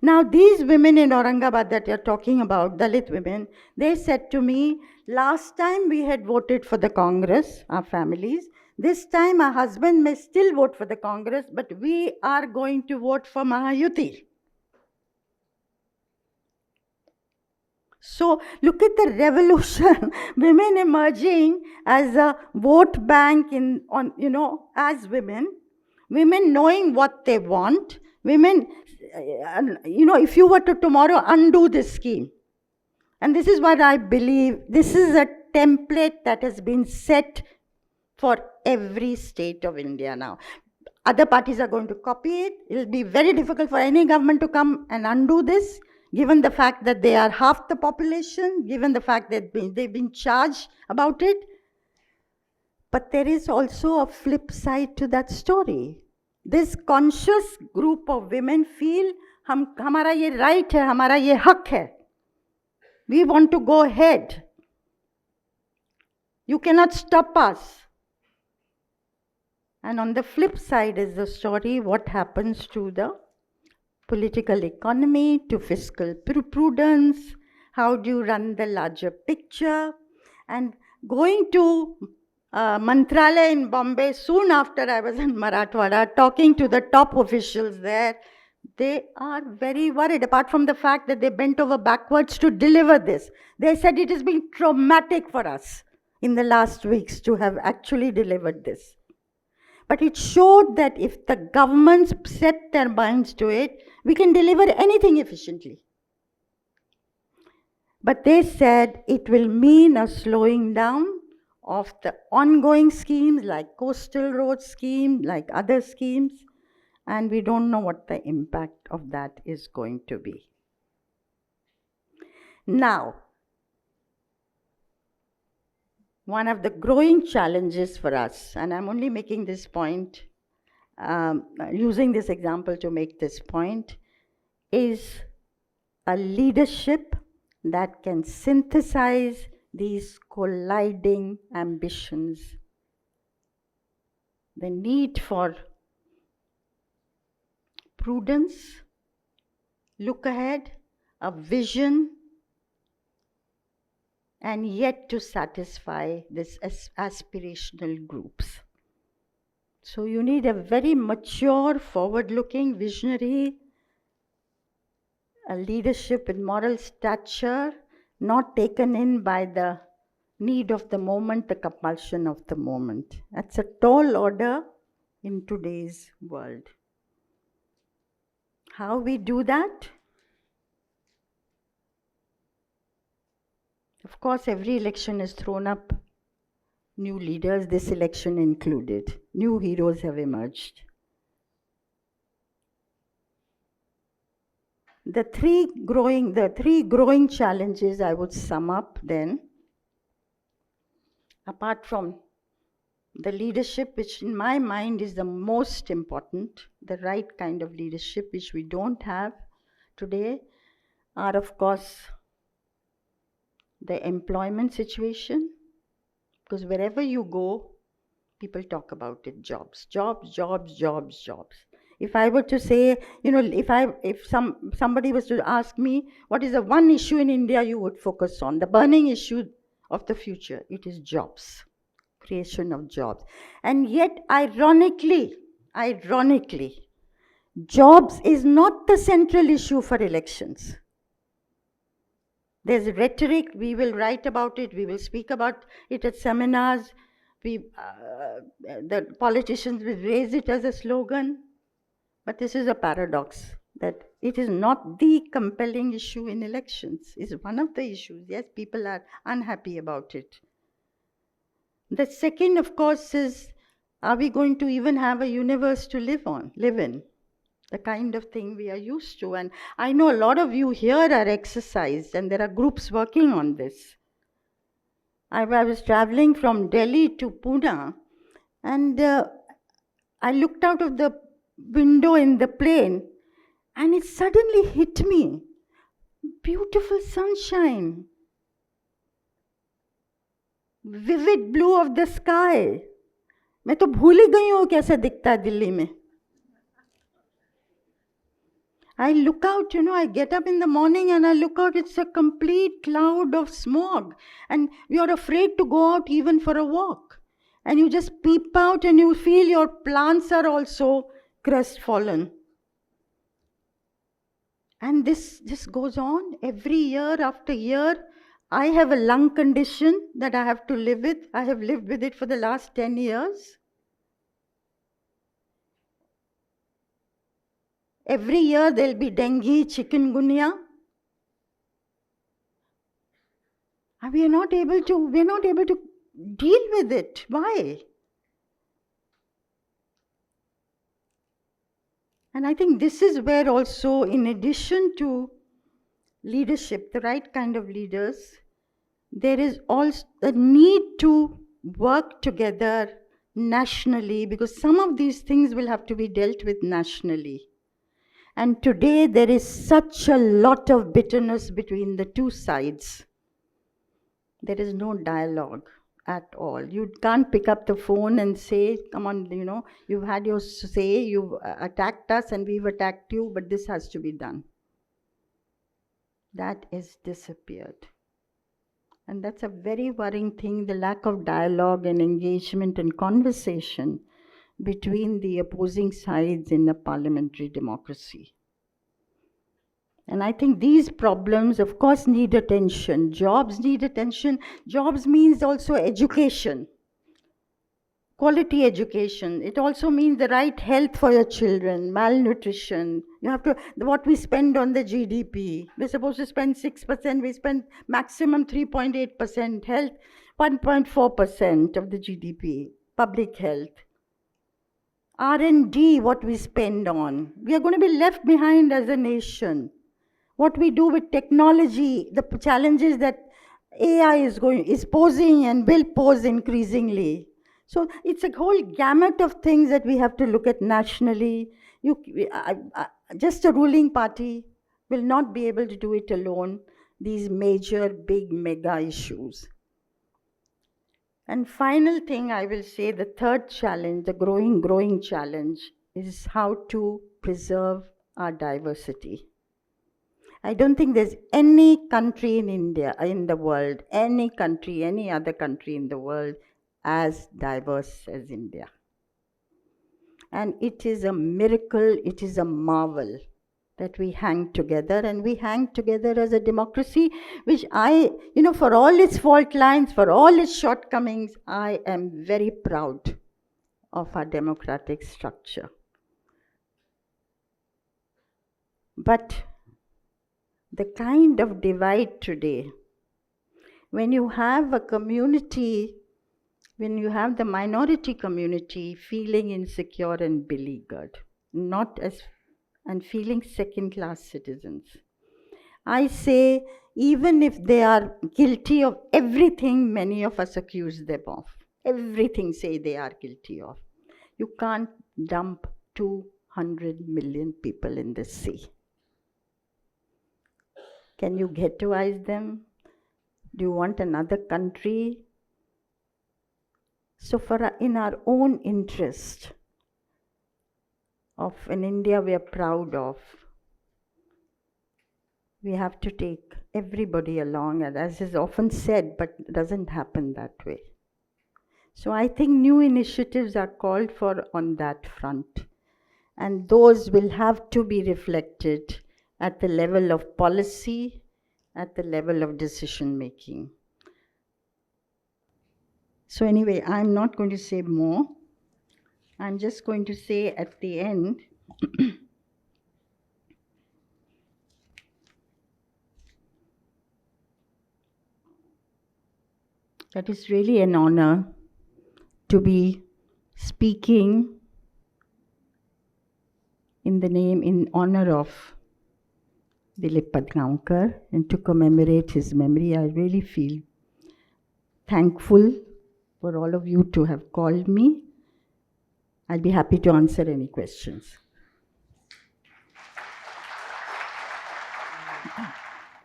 Now, these women in Aurangabad that you're talking about, Dalit women, they said to me, last time we had voted for the Congress, our families. This time our husband may still vote for the Congress, but we are going to vote for Mahayuti. So look at the revolution, women emerging as a vote bank as women knowing what they want, women, if you were to tomorrow undo this scheme. And this is what I believe, this is a template that has been set for every state of India now. Other parties are going to copy it. It will be very difficult for any government to come and undo this, given the fact that they are half the population, given the fact that they've been charged about it. But there is also a flip side to that story. This conscious group of women feel, हमारा ये right है, हमारा ये हक है. We want to go ahead. You cannot stop us. And on the flip side is the story, what happens to the political economy, to fiscal prudence, how do you run the larger picture. And going to Mantralaya in Bombay, soon after I was in Marathwada, talking to the top officials there, they are very worried, apart from the fact that they bent over backwards to deliver this. They said it has been traumatic for us in the last weeks to have actually delivered this. But it showed that if the governments set their minds to it, we can deliver anything efficiently. But they said it will mean a slowing down of the ongoing schemes like coastal road scheme, like other schemes, and we don't know what the impact of that is going to be. Now, one of the growing challenges for us, and I'm only making this point, using this example to make this point, is a leadership that can synthesize these colliding ambitions. The need for prudence, look ahead, a vision, and yet to satisfy these aspirational groups. So you need a very mature, forward-looking, visionary, a leadership with moral stature, not taken in by the need of the moment, the compulsion of the moment. That's a tall order in today's world. How we do that? Of course, every election has thrown up new leaders, this election included. New heroes have emerged. The three growing challenges I would sum up then, apart from the leadership, which in my mind is the most important, the right kind of leadership, which we don't have today, are of course the employment situation, because wherever you go, people talk about it, jobs. If I were to say, if somebody was to ask me, what is the one issue in India you would focus on, the burning issue of the future, it is jobs, creation of jobs. And yet, ironically, jobs is not the central issue for elections. There's rhetoric, we will write about it, we will speak about it at seminars, the politicians will raise it as a slogan. But this is a paradox, that it is not the compelling issue in elections. It's one of the issues. Yes, people are unhappy about it. The second, of course, is, are we going to even have a universe to live in? The kind of thing we are used to. And I know a lot of you here are exercised, and there are groups working on this. I was traveling from Delhi to Pune, and I looked out of the window in the plane, and it suddenly hit me. Beautiful sunshine. Vivid blue of the sky. मैं तो भूल ही गई हूँ कैसे दिखता है दिल्ली में. I look out, I get up in the morning and I look out, it's a complete cloud of smog. And you're afraid to go out even for a walk. And you just peep out and you feel your plants are also crestfallen. And this goes on every year after year. I have a lung condition that I have to live with. I have lived with it for the last 10 years. Every year there'll be dengue, chikungunya. And we're not able to deal with it. Why? And I think this is where also, in addition to leadership, the right kind of leaders, there is also a need to work together nationally, because some of these things will have to be dealt with nationally. And today there is such a lot of bitterness between the two sides. There is no dialogue at all. You can't pick up the phone and say, come on, you've had your say, you've attacked us and we've attacked you, but this has to be done. That is disappeared. And that's a very worrying thing, the lack of dialogue and engagement and conversation between the opposing sides in a parliamentary democracy. And I think these problems, of course, need attention. Jobs need attention. Jobs means also education, quality education. It also means the right health for your children, malnutrition. You have to, what we spend on the GDP. We're supposed to spend 6%, we spend maximum 3.8%. Health, 1.4% of the GDP, public health. R&D, what we spend on. We are going to be left behind as a nation. What we do with technology, the challenges that AI is posing and will pose increasingly. So it's a whole gamut of things that we have to look at nationally. Just a ruling party will not be able to do it alone, these major, big, mega issues. And final thing I will say, the third challenge, the growing challenge, is how to preserve our diversity. I don't think there's any country in India, in the world, any other country in the world as diverse as India. And it is a miracle, it is a marvel that we hang together, and we hang together as a democracy, which for all its fault lines, for all its shortcomings, I am very proud of our democratic structure. But the kind of divide today, when you have a community, when you have the minority community feeling insecure and beleaguered, and feeling second-class citizens. I say, even if they are guilty of everything many of us accuse them of, everything say they are guilty of, you can't dump 200 million people in the sea. Can you ghettoize them? Do you want another country? So in our own interest of an India we are proud of, we have to take everybody along, and as is often said, but it doesn't happen that way. So I think new initiatives are called for on that front, and those will have to be reflected at the level of policy, at the level of decision making. So anyway, I'm not going to say more. I'm just going to say at the end, that it's really an honor to be speaking in honor of Dileep Padgaonkar and to commemorate his memory. I really feel thankful for all of you to have called me. I'll be happy to answer any questions.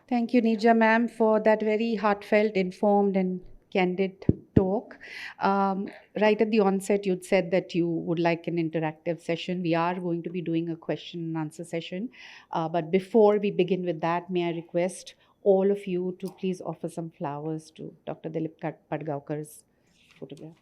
Thank you, Neerja ma'am, for that very heartfelt, informed and candid talk. Right at the onset, you'd said that you would like an interactive session. We are going to be doing a question and answer session. But before we begin with that, may I request all of you to please offer some flowers to Dr. Dileep Padgaonkar's photograph.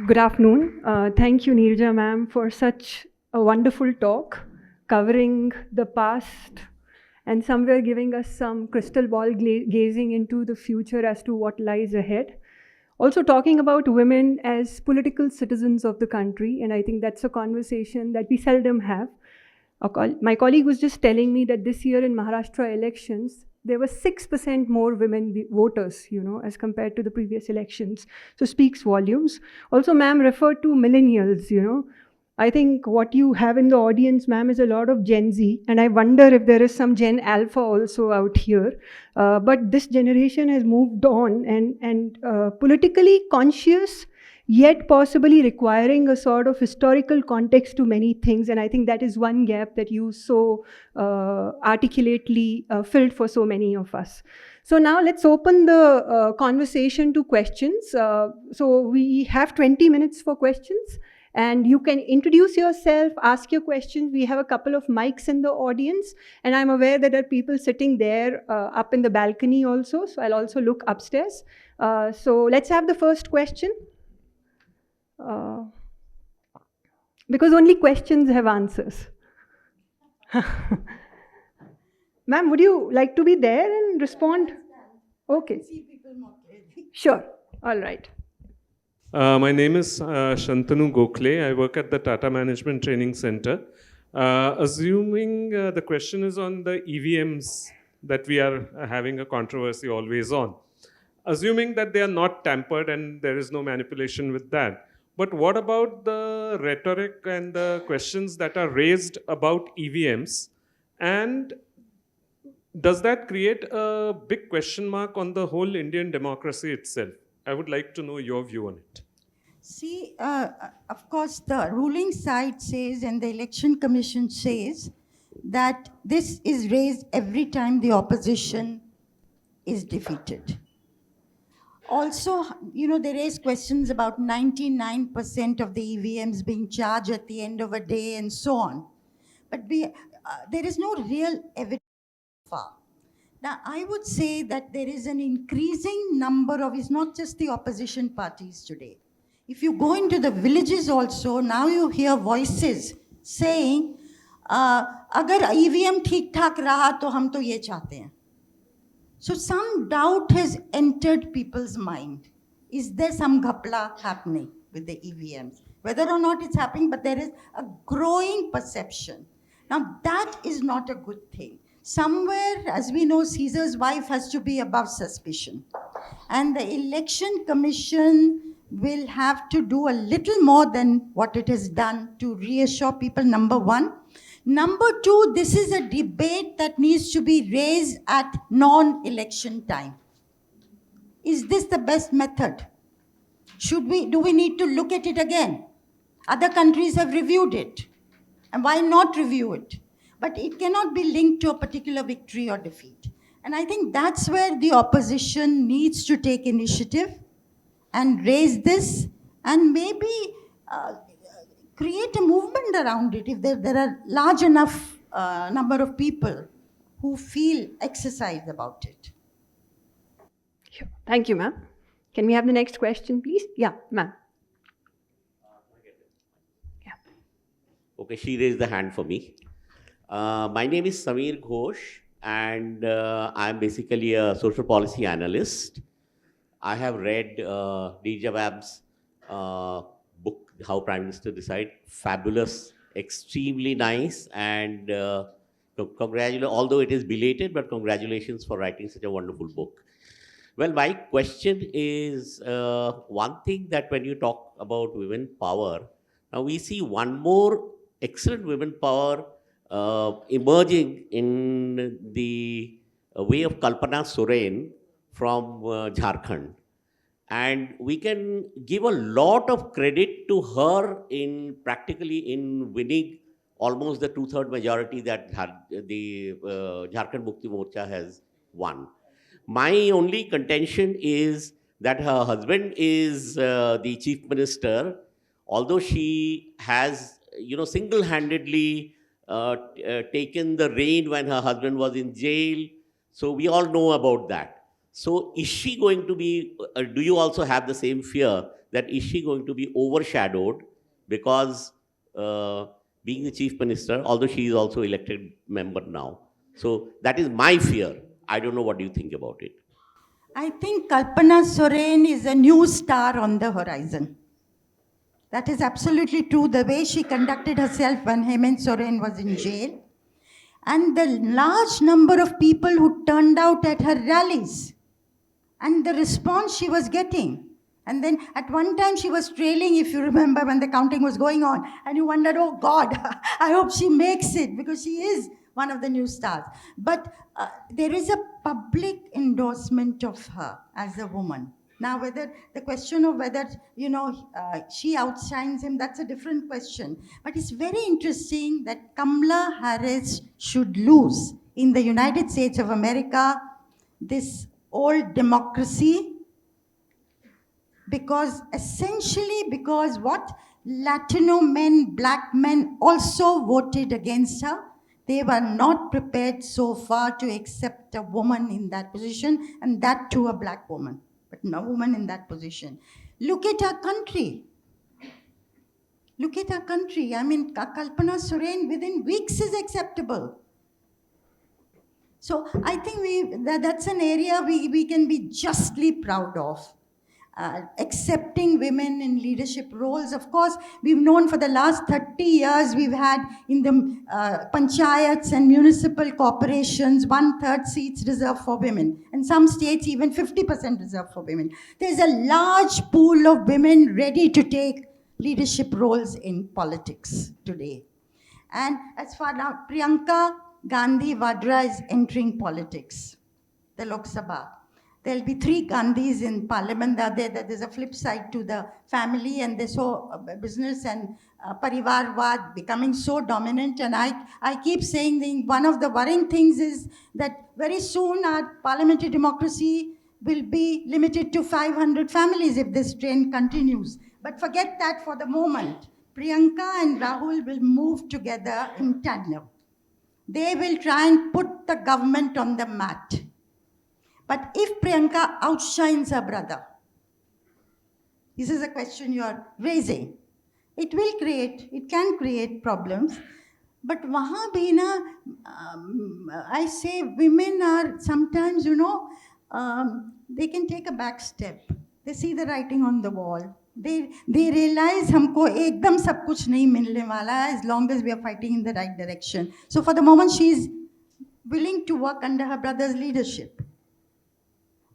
Good afternoon. Thank you, Neerja ma'am, for such a wonderful talk covering the past and somewhere giving us some crystal ball gazing into the future as to what lies ahead. Also talking about women as political citizens of the country, and I think that's a conversation that we seldom have. My colleague was just telling me that this year in Maharashtra elections, there were 6% more women voters, as compared to the previous elections. So speaks volumes. Also, ma'am referred to millennials, I think what you have in the audience, ma'am, is a lot of Gen Z, and I wonder if there is some Gen Alpha also out here. But this generation has moved on and politically conscious, yet possibly requiring a sort of historical context to many things. And I think that is one gap that you so articulately filled for so many of us. So now let's open the conversation to questions. So we have 20 minutes for questions. And you can introduce yourself, ask your questions. We have a couple of mics in the audience. And I'm aware that there are people sitting there up in the balcony also. So I'll also look upstairs. So let's have the first question. Because only questions have answers. Ma'am, would you like to be there and respond? Okay. Sure. All right. My name is Shantanu Gokhale. I work at the Tata Management Training Center. Assuming the question is on the EVMs that we are having a controversy always on. Assuming that they are not tampered and there is no manipulation with that. But what about the rhetoric and the questions that are raised about EVMs? And does that create a big question mark on the whole Indian democracy itself? I would like to know your view on it. See, of course, the ruling side says and the election commission says that this is raised every time the opposition is defeated. Also, they raise questions about 99% of the EVMs being charged at the end of a day and so on. But there is no real evidence so far. Now, I would say that there is an increasing number of, it's not just the opposition parties today. If you go into the villages also, now you hear voices saying, agar EVM theek thak raha, to hum to ye chahte hain. So some doubt has entered people's mind. Is there some ghapla happening with the EVMs? Whether or not it's happening, but there is a growing perception. Now, that is not a good thing. Somewhere, as we know, Caesar's wife has to be above suspicion. And the election commission will have to do a little more than what it has done to reassure people, number one. Number two, this is a debate that needs to be raised at non-election time. Is this the best method? Do we need to look at it again? Other countries have reviewed it. And why not review it? But it cannot be linked to a particular victory or defeat. And I think that's where the opposition needs to take initiative and raise this and maybe create a movement around it if there are large enough number of people who feel exercised about it. Sure. Thank you, ma'am. Can we have the next question, please? Yeah, ma'am. Yeah. Okay, she raised the hand for me. My name is Samir Ghosh, and I'm basically a social policy analyst. I have read Neerja ma'am's book, How Prime Minister Decide. Fabulous, extremely nice, and although it is belated, but congratulations for writing such a wonderful book. Well, my question is one thing that when you talk about women power, now we see one more excellent women power emerging in the way of Kalpana Soren from Jharkhand. And we can give a lot of credit to her in practically in winning almost the 2/3 majority that the Jharkhand Mukti Morcha has won. My only contention is that her husband is the chief minister, although she has, single-handedly taken the reign when her husband was in jail. So we all know about that. So is she going to be, do you also have the same fear that is she going to be overshadowed because being the chief minister, although she is also elected member now. So that is my fear. I don't know what you think about it. I think Kalpana Soren is a new star on the horizon. That is absolutely true. The way she conducted herself when Hemant Soren was in jail, and the large number of people who turned out at her rallies, and the response she was getting. And then at one time she was trailing, if you remember, when the counting was going on, and you wondered, oh God, I hope she makes it, because she is one of the new stars. But there is a public endorsement of her as a woman. Now, whether the question of whether, she outshines him, that's a different question. But it's very interesting that Kamala Harris should lose in the United States of America this old democracy, because what Latino men, black men also voted against her. They were not prepared so far to accept a woman in that position, and that too a black woman, but no woman in that position. Look at our country. I mean, Kalpana Soren within weeks is acceptable. So I think that's an area we can be justly proud of. Accepting women in leadership roles. Of course, we've known for the last 30 years, we've had in the panchayats and municipal corporations, 1/3 seats reserved for women. And some states, even 50% reserved for women. There's a large pool of women ready to take leadership roles in politics today. And as far now, Priyanka Gandhi Vadra is entering politics, the Lok Sabha. There'll be 3 Gandhis in parliament. There's a flip side to the family, and they saw business and Parivarvad becoming so dominant. And I keep saying one of the worrying things is that very soon our parliamentary democracy will be limited to 500 families if this trend continues. But forget that for the moment. Priyanka and Rahul will move together in tandem. They will try and put the government on the mat. But if Priyanka outshines her brother, this is a question you are raising, it can create problems. But wahan bhi na, I say women are sometimes, they can take a back step. They see the writing on the wall. They realize humko ekdam sab kuch nahi milne wala hai, as long as we are fighting in the right direction. So for the moment, she is willing to work under her brother's leadership.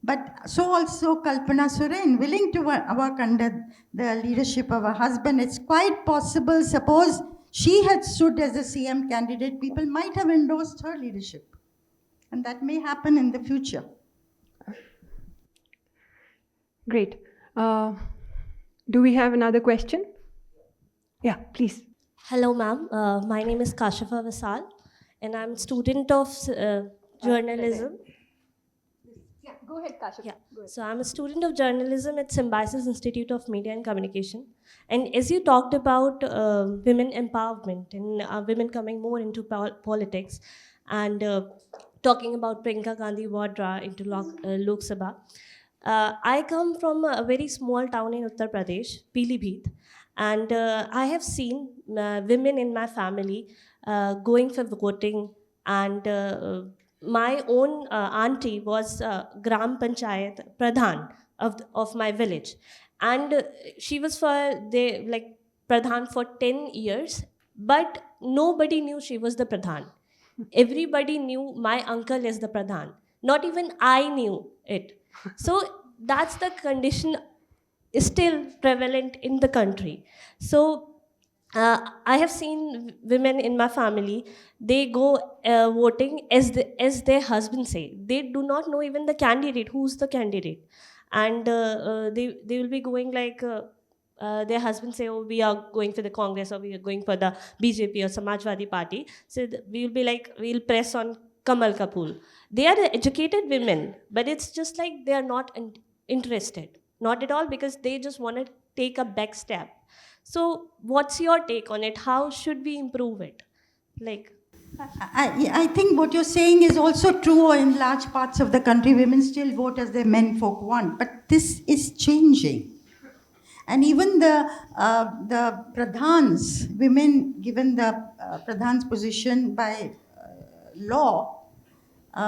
But so also Kalpana Soren, willing to work under the leadership of her husband. It's quite possible, suppose she had stood as a CM candidate, people might have endorsed her leadership. And that may happen in the future. Great. Do we have another question? Yeah, please. Hello, ma'am. My name is Kashifa Vasal, and I'm a student of journalism. Yeah, go ahead, Kashifa. Yeah. So I'm a student of journalism at Symbiosis Institute of Media and Communication. And as you talked about women empowerment and women coming more into politics, and talking about Priyanka Gandhi Vadra into Lok Sabha, I come from a very small town in Uttar Pradesh, Pilibhit, and I have seen women in my family going for voting, and my own auntie was Gram Panchayat Pradhan of my village, and she was Pradhan for 10 years, but nobody knew she was the Pradhan. Everybody knew my uncle is the Pradhan. Not even I knew it. So that's the condition still prevalent in the country. So I have seen women in my family, they go voting as their husband say. They do not know even the candidate, who's the candidate. And they will be going like, their husband say, oh, we are going for the Congress, or we are going for the BJP or Samajwadi Party. So we will be like, we'll press on Kamal Kapoor. They are educated women, but it's just like they are not interested. Not at all, because they just want to take a back step. So what's your take on it? How should we improve it? I think what you're saying is also true in large parts of the country. Women still vote as their men folk want. But this is changing. And even the pradhans, women given the pradhan's position by law,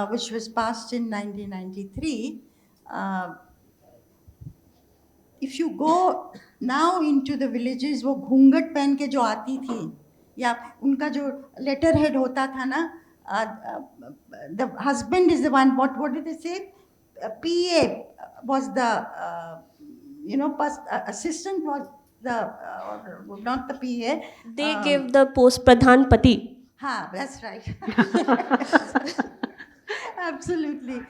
which was passed in 1993, if you go now into the villages, वो घूंघट पहन के जो आती थी, या उनका जो लेटर हेड होता था ना, the husband is the one, what did they say? PA was the, assistant was the, not the PA. They give the post Pradhan Pati. Ha, that's right. Absolutely.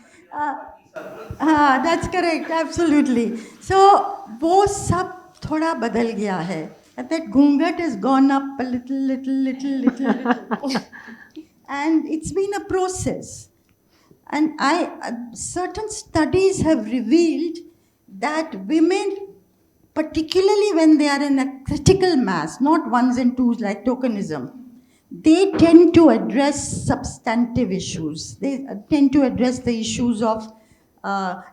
That's correct, absolutely. So, वो सब थोड़ा बदल गया है. And that घूंघट has gone up a little. And it's been a process. And certain studies have revealed that women, particularly when they are in a critical mass, not ones and twos like tokenism, they tend to address substantive issues. They tend to address the issues of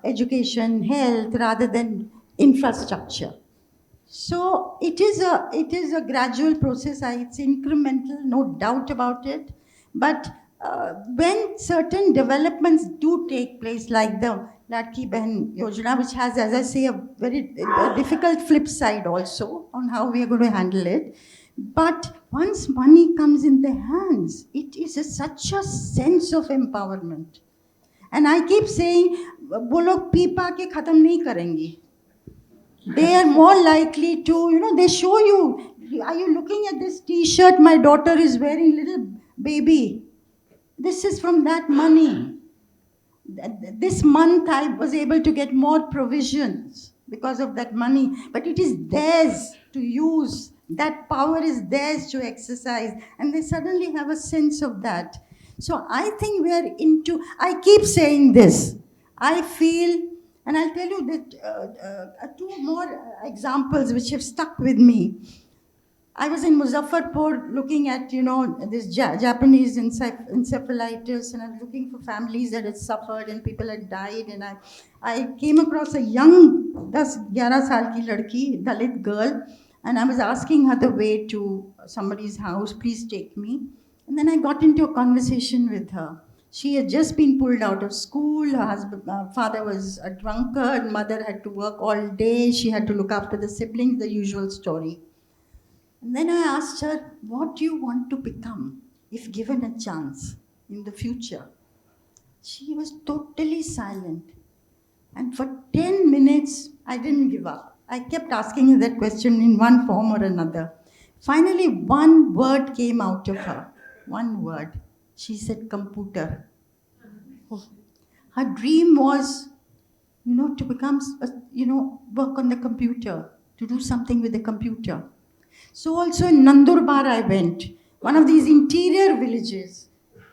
education, health, rather than infrastructure. So it is a gradual process. It's incremental, no doubt about it. But when certain developments do take place, like the Ladki Behan Yojana, which has, as I say, a very difficult flip side also on how we are going to handle it. But once money comes in their hands, it is such a sense of empowerment. And I keep saying, वो लोग P पा के खत्म नहीं करेंगी. They are more likely to, they show you, are you looking at this t-shirt my daughter is wearing, little baby? This is from that money. This month I was able to get more provisions because of that money, but it is theirs to use. That power is theirs to exercise, and they suddenly have a sense of that. So I think we are I keep saying this, I feel, and I'll tell you that two more examples which have stuck with me. I was in Muzaffarpur looking at, this Japanese encephalitis, and I was looking for families that had suffered and people had died, and I came across a young 10-11 saal ki ladki, Dalit girl, and I was asking her the way to somebody's house, please take me. And then I got into a conversation with her. She had just been pulled out of school. Her father was a drunkard. Mother had to work all day. She had to look after the siblings, the usual story. And then I asked her, what do you want to become if given a chance in the future? She was totally silent. And for 10 minutes, I didn't give up. I kept asking her that question in one form or another. Finally, one word came out of her. One word. She said, computer. Her dream was, to become, work on the computer, to do something with the computer. So also in Nandurbar I went, one of these interior villages.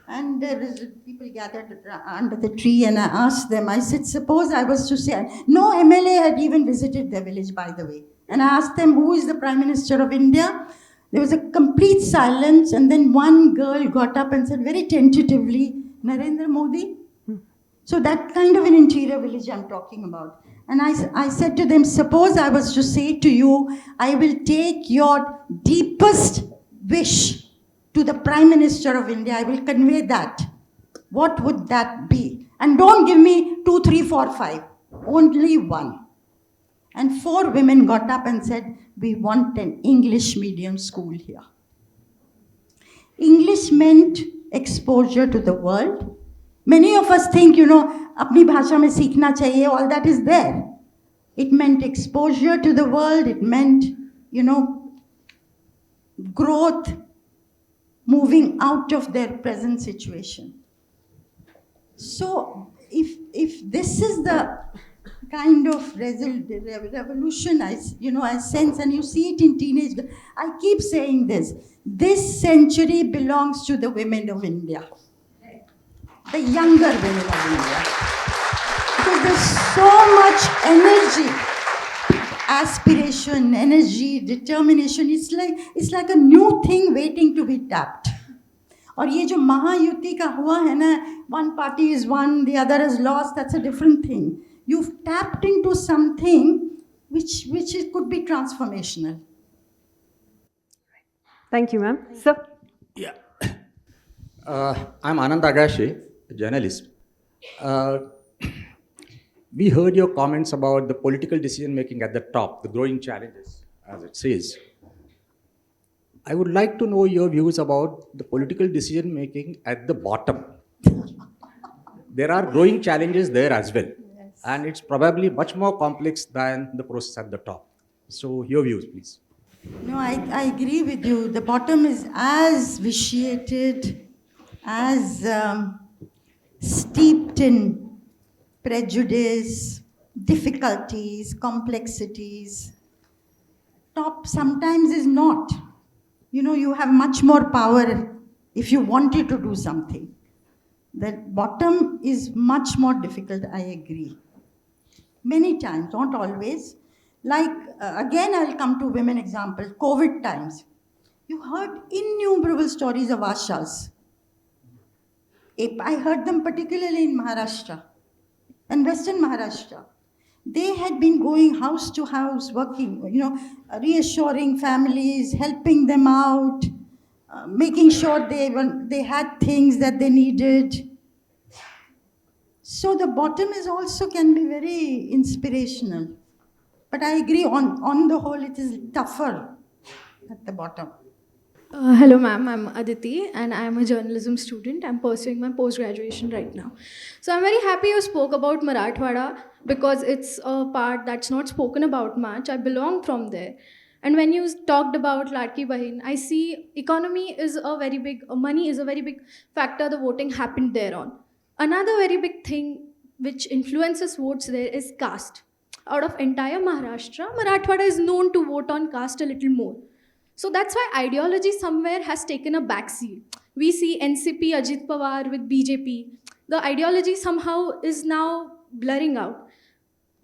And there was people gathered under the tree, and I asked them, I said, suppose I was to say, no MLA had even visited the village, by the way. And I asked them, who is the Prime Minister of India? There was a complete silence, and then one girl got up and said very tentatively, Narendra Modi. So that kind of an interior village I'm talking about. And I said to them, suppose I was to say to you, I will take your deepest wish to the Prime Minister of India, I will convey that. What would that be? And don't give me 2, 3, 4, 5, only one. And 4 women got up and said, we want an English medium school here. English meant exposure to the world. Many of us think, apni bhasha mein seekhna chahiye, all that is there. It meant exposure to the world. It meant, growth, moving out of their present situation. So if this is the kind of revolution I sense, and you see it in teenage girls, I keep saying this century belongs to the women of India, the younger women of India, because there's so much energy, aspiration, energy, determination. It's like a new thing waiting to be tapped. और ये जो महायुति का हुआ है ना, one party is won, the other is lost, that's a different thing. You've tapped into something which it could be transformational. Thank you, ma'am. Sir? Yeah. I'm Anand Agashe, a journalist. We heard your comments about the political decision making at the top, the growing challenges, as it says. I would like to know your views about the political decision making at the bottom. There are growing challenges there as well. Yes. And it's probably much more complex than the process at the top. So, your views, please. No, I agree with you. The bottom is as vitiated, as steeped in prejudice, difficulties, complexities. Top sometimes is not. You have much more power if you wanted to do something. The bottom is much more difficult, I agree. Many times, not always. Like, again, I'll come to women example, COVID times. You heard innumerable stories of Ashas. I heard them particularly in Maharashtra and Western Maharashtra. They had been going house to house, working, reassuring families, helping them out, making sure they had things that they needed. So the bottom is also can be very inspirational. But I agree, on the whole, it is tougher at the bottom. Hello, ma'am. I'm Aditi, and I'm a journalism student. I'm pursuing my post-graduation right now. So I'm very happy you spoke about Marathwada because it's a part that's not spoken about much. I belong from there. And when you talked about Ladki Bahin, I see money is a very big factor the voting happened there on. Another very big thing which influences votes there is caste. Out of entire Maharashtra, Marathwada is known to vote on caste a little more. So that's why ideology somewhere has taken a backseat. We see NCP, Ajit Pawar with BJP. The ideology somehow is now blurring out.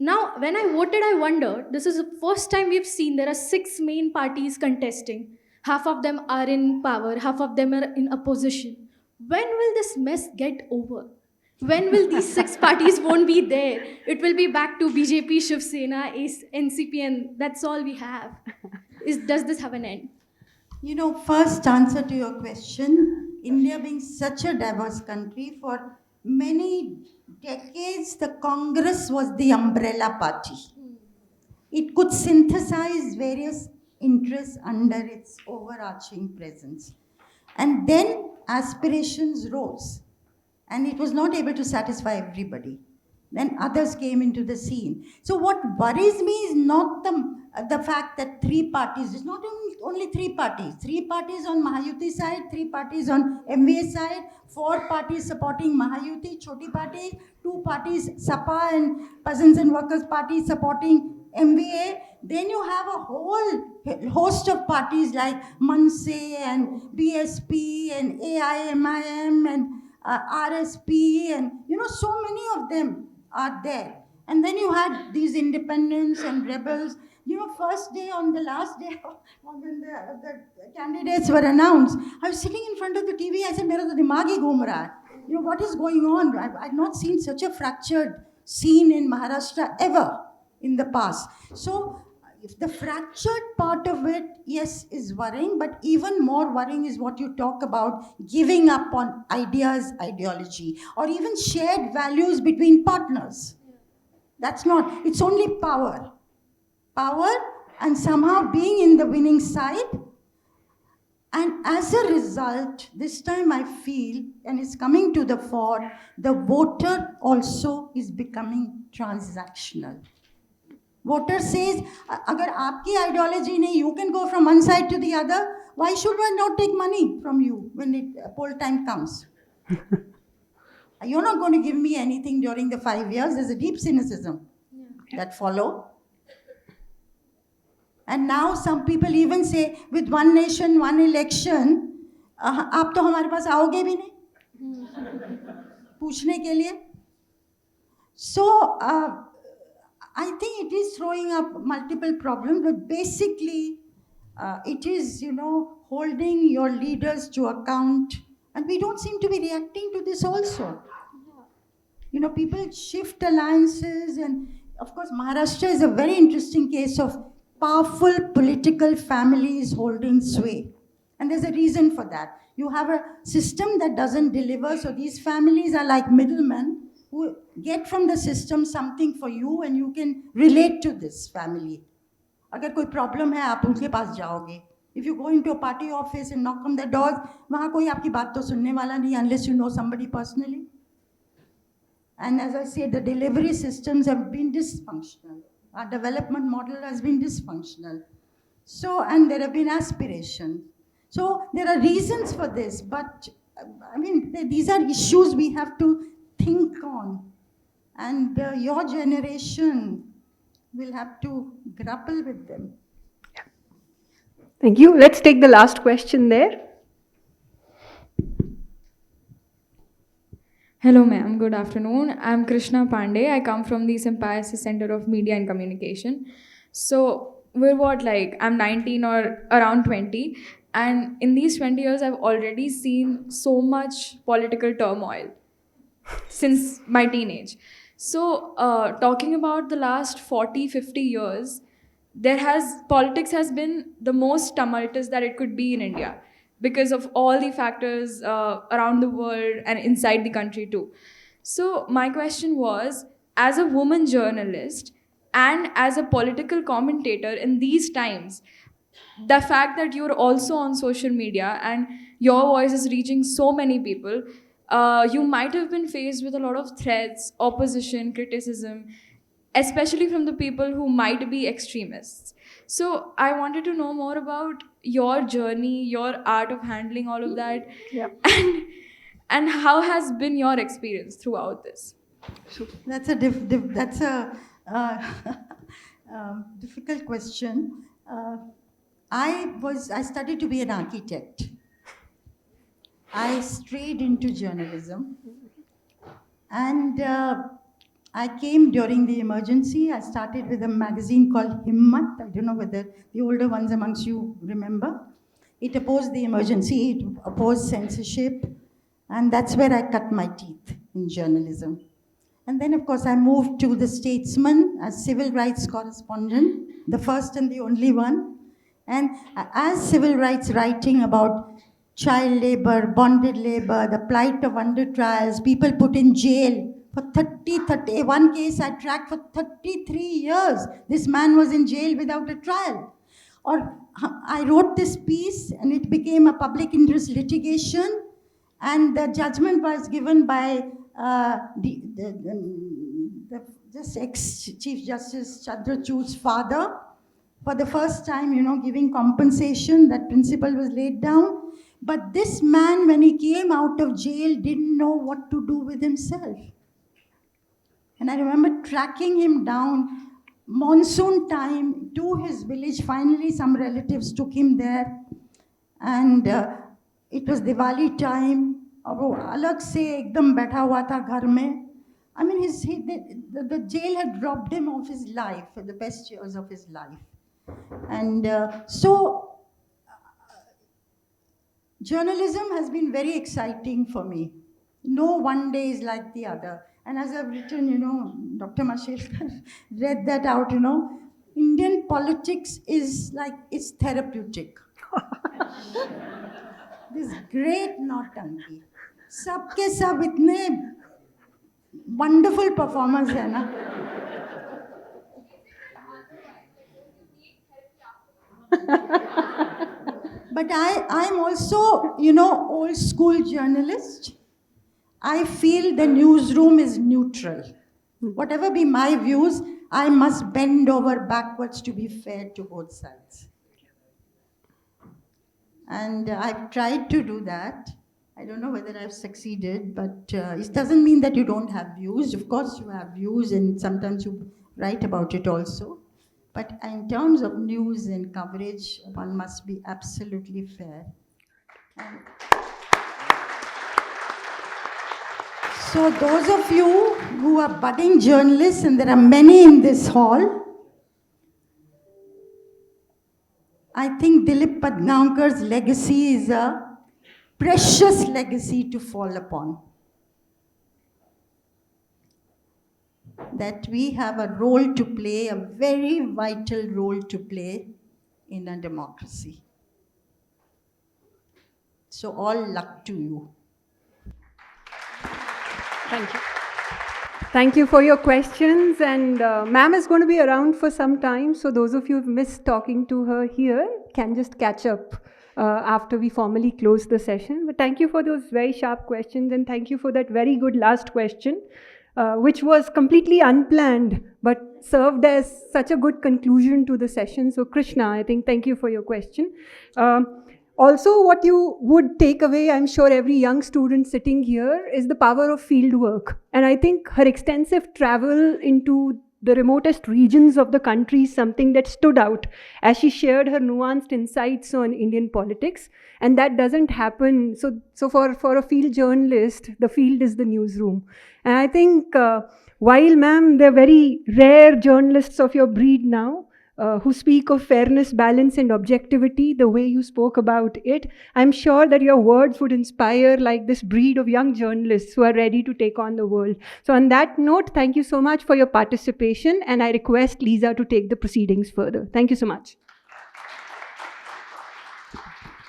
Now, when I voted, I wondered, this is the first time we've seen there are 6 main parties contesting. Half of them are in power, half of them are in opposition. When will this mess get over? When will these 6 parties won't be there? It will be back to BJP, Shiv Sena, NCP, and that's all we have. Does this have an end? First answer to your question, India being such a diverse country, for many decades, the Congress was the umbrella party. It could synthesize various interests under its overarching presence. And then aspirations rose, and it was not able to satisfy everybody. Then others came into the scene. So what worries me is not the fact that 3 parties, it's not only 3 parties. 3 parties on Mahayuti side, 3 parties on MVA side, 4 parties supporting Mahayuti, Choti party, 2 parties, SAPA and Peasants and Workers Party supporting MVA. Then you have a whole host of parties like Manse and BSP and AIMIM and RSP, and so many of them are there. And then you had these independents and rebels. First day, on the last day when the candidates were announced, I was sitting in front of the TV. I said, "Mera to dimag hi ghoom raha hai. What is going on?" I've not seen such a fractured scene in Maharashtra ever in the past. So if the fractured part of it, yes, is worrying, but even more worrying is what you talk about, giving up on ideas, ideology, or even shared values between partners. That's not, it's only power. Power and somehow being in the winning side. And as a result, this time I feel, and it's coming to the fore, the voter also is becoming transactional. Voter says, agar aapki ideology nahi, you can go from one side to the other. Why should I not take money from you when poll time comes? You're not going to give me anything during the 5 years. There's a deep cynicism that follow. And now some people even say, with one nation, one election, aap to hamare paas aoge bhi nahi पूछने के लिए. So, I think it is throwing up multiple problems, but basically, it is, holding your leaders to account. And we don't seem to be reacting to this also. People shift alliances and of course, Maharashtra is a very interesting case of powerful political families holding sway. And there's a reason for that. You have a system that doesn't deliver, so these families are like middlemen who get from the system something for you and you can relate to this family. अगर कोई problem है आप उनके पास जाओगे. If you go into a party office and knock on the doors, वहाँ कोई आपकी बात तो सुनने वाला नहीं unless you know somebody personally. And as I said, the delivery systems have been dysfunctional. Our development model has been dysfunctional. So, and there have been aspirations. So there are reasons for this, but I mean, these are issues we have to think on. And your generation will have to grapple with them. Thank you. Let's take the last question there. Hello, ma'am. Good afternoon. I'm Krishna Pandey. I come from the Symbiosis Center of Media and Communication. So we're I'm 19 or around 20. And in these 20 years, I've already seen so much political turmoil since my teenage. So talking about the last 40, 50 years, politics has been the most tumultuous that it could be in India, because of all the factors around the world and inside the country too. So my question was, as a woman journalist and as a political commentator in these times, the fact that you're also on social media and your voice is reaching so many people, you might have been faced with a lot of threats, opposition, criticism, especially from the people who might be extremists. So I wanted to know more about your journey, your art of handling all of that, and how has been your experience throughout this? That's a difficult question. I studied to be an architect. I strayed into journalism, and I came during the emergency. I started with a magazine called Himmat. I don't know whether the older ones amongst you remember. It opposed the emergency, it opposed censorship, and that's where I cut my teeth in journalism. And then, of course, I moved to the Statesman as civil rights correspondent, the first and the only one. And as civil rights writing about child labor, bonded labor, the plight of under trials, people put in jail for 30, one case I tracked for 33 years. This man was in jail without a trial. Or I wrote this piece and it became a public interest litigation, and the judgment was given by just ex-Chief Justice Chandrachud's father. For the first time, giving compensation, that principle was laid down. But this man, when he came out of jail, didn't know what to do with himself. And I remember tracking him down, monsoon time, to his village. Finally, some relatives took him there. And it was Diwali time. वो अलग से एकदम बैठा हुआ था घर में. I mean, the jail had robbed him of his life, the best years of his life. And so journalism has been very exciting for me. No one day is like the other. And as I've written, Dr. Mashelkar read that out, Indian politics is it's therapeutic. This great Nautanki. सबके सब इतने wonderful performers है ना. But I'm also, old school journalist. I feel the newsroom is neutral. Whatever be my views, I must bend over backwards to be fair to both sides. And I've tried to do that. I don't know whether I've succeeded, but it doesn't mean that you don't have views. Of course you have views, and sometimes you write about it also. But in terms of news and coverage, one must be absolutely fair. So those of you who are budding journalists, and there are many in this hall, I think Dileep Padgaonkar's legacy is a precious legacy to fall upon. that we have a role to play, a very vital role to play in a democracy. So all luck to you. Thank you. Thank you for your questions. And ma'am is going to be around for some time. So those of you who've missed talking to her here can just catch up after we formally close the session. But thank you for those very sharp questions. And thank you for that very good last question, which was completely unplanned, but served as such a good conclusion to the session. So Krishna, I think thank you for your question. Also, what you would take away, I'm sure every young student sitting here, is the power of field work. And I think her extensive travel into the remotest regions of the country is something that stood out as she shared her nuanced insights on Indian politics. And that doesn't happen. So for a field journalist, the field is the newsroom. And I think while, ma'am, they're very rare journalists of your breed now, who speak of fairness, balance, and objectivity the way you spoke about it, I'm sure that your words would inspire like this breed of young journalists who are ready to take on the world. So on that note, thank you so much for your participation, and I request Lisa to take the proceedings further. Thank you so much.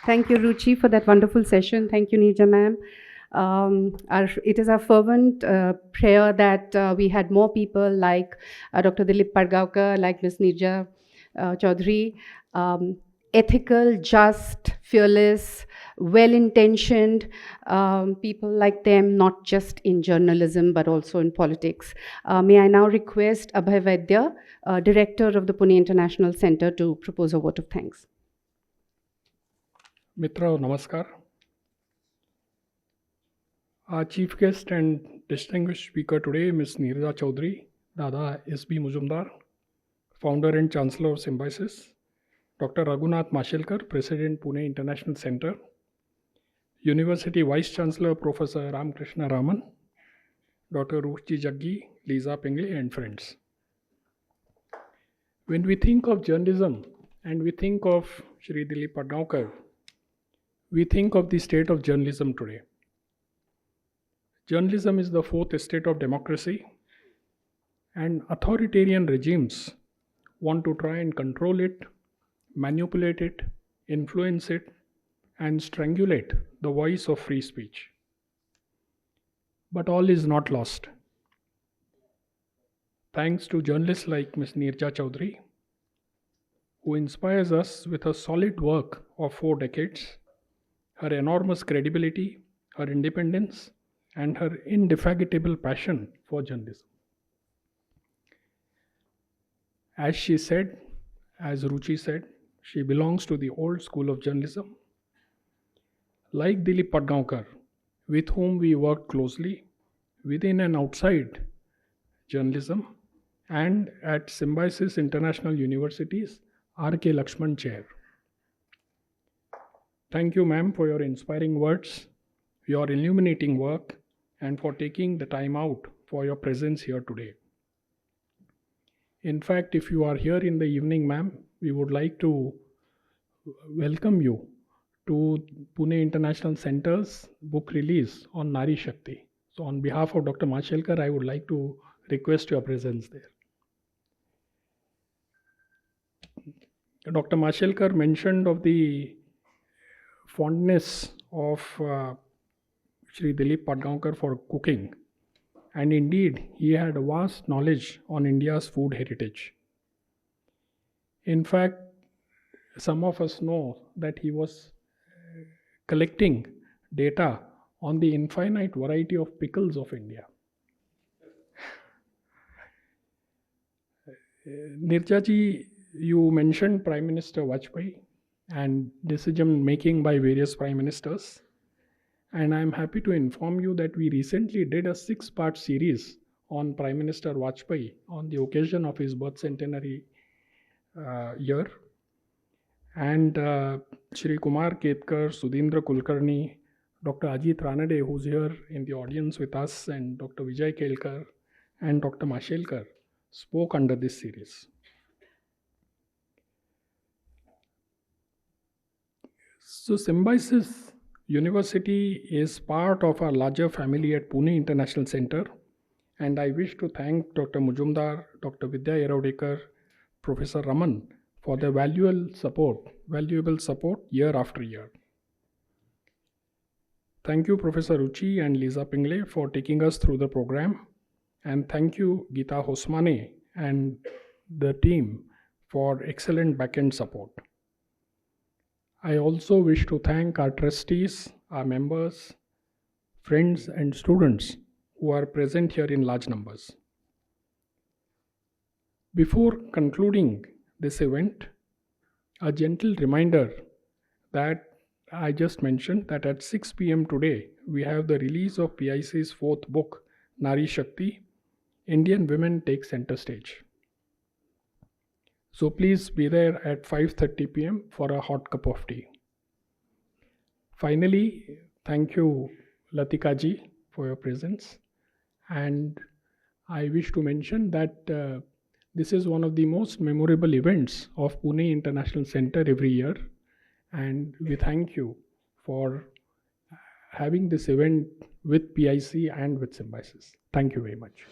Thank you, Ruchi, for that wonderful session. Thank you, Neerja ma'am. It is our fervent prayer that we had more people like Dr. Dileep Padgaonkar, like Ms. Neerja Chowdhury, ethical, just, fearless, well-intentioned people like them, not just in journalism, but also in politics. May I now request Abhay Vaidya, Director of the Pune International Center, to propose a vote of thanks. Mitra, namaskar. Our chief guest and distinguished speaker today, Ms. Neerja Chowdhury, Dada B Mujumdar, founder and Chancellor of Symbiosis, Dr. Raghunath Mashelkar, President, Pune International Center, University Vice Chancellor, Professor Ramkrishna Raman, Dr. Ruchi Jaggi, Lisa Pingley, and friends. When we think of journalism and we think of Shri Dileep Padgaonkar, we think of the state of journalism today. Journalism is the fourth estate of democracy, and authoritarian regimes want to try and control it, manipulate it, influence it, and strangulate the voice of free speech. But all is not lost. Thanks to journalists like Ms. Neerja Chowdhury, who inspires us with her solid work of 4 decades, her enormous credibility, her independence, and her indefatigable passion for journalism. As she said, as Ruchi said, she belongs to the old school of journalism. Like Dileep Padgaonkar, with whom we worked closely within and outside journalism and at Symbiosis International University's R.K. Lakshman Chair. Thank you, ma'am, for your inspiring words, your illuminating work, and for taking the time out for your presence here today. In fact, if you are here in the evening, ma'am, we would like to welcome you to Pune International Center's book release on Nari Shakti. So on behalf of Dr. Mashelkar, I would like to request your presence there. Dr. Mashelkar mentioned of the fondness of Shri Dileep Padgaonkar for cooking, and indeed he had a vast knowledge on India's food heritage. In fact, some of us know that he was collecting data on the infinite variety of pickles of India. Neerja ji, you mentioned Prime Minister Vajpayee and decision making by various prime ministers. And I'm happy to inform you that we recently did a 6-part series on Prime Minister Vajpayee on the occasion of his birth centenary year. And Shri Kumar Ketkar, Sudhindra Kulkarni, Dr. Ajit Ranade, who's here in the audience with us, and Dr. Vijay Kelkar and Dr. Mashelkar spoke under this series. So Symbiosis University is part of our larger family at Pune International Center, And I wish to thank Dr. Mujumdar, Dr. Vidya Yerodekar, Professor Raman for their valuable support year after year. Thank you, Professor Ruchi and Lisa Pingle, for taking us through the program. And thank you, Geeta Hosmane and the team for excellent backend support. I also wish to thank our trustees, our members, friends, and students who are present here in large numbers. Before concluding this event, a gentle reminder that I just mentioned that at 6 p.m. today, we have the release of PIC's fourth book, Nari Shakti, Indian Women Take Center Stage. So please be there at 5:30 p.m. for a hot cup of tea. Finally, thank you, Latika ji, for your presence. And I wish to mention that this is one of the most memorable events of Pune International Center every year. And we thank you for having this event with PIC and with Symbiosis. Thank you very much.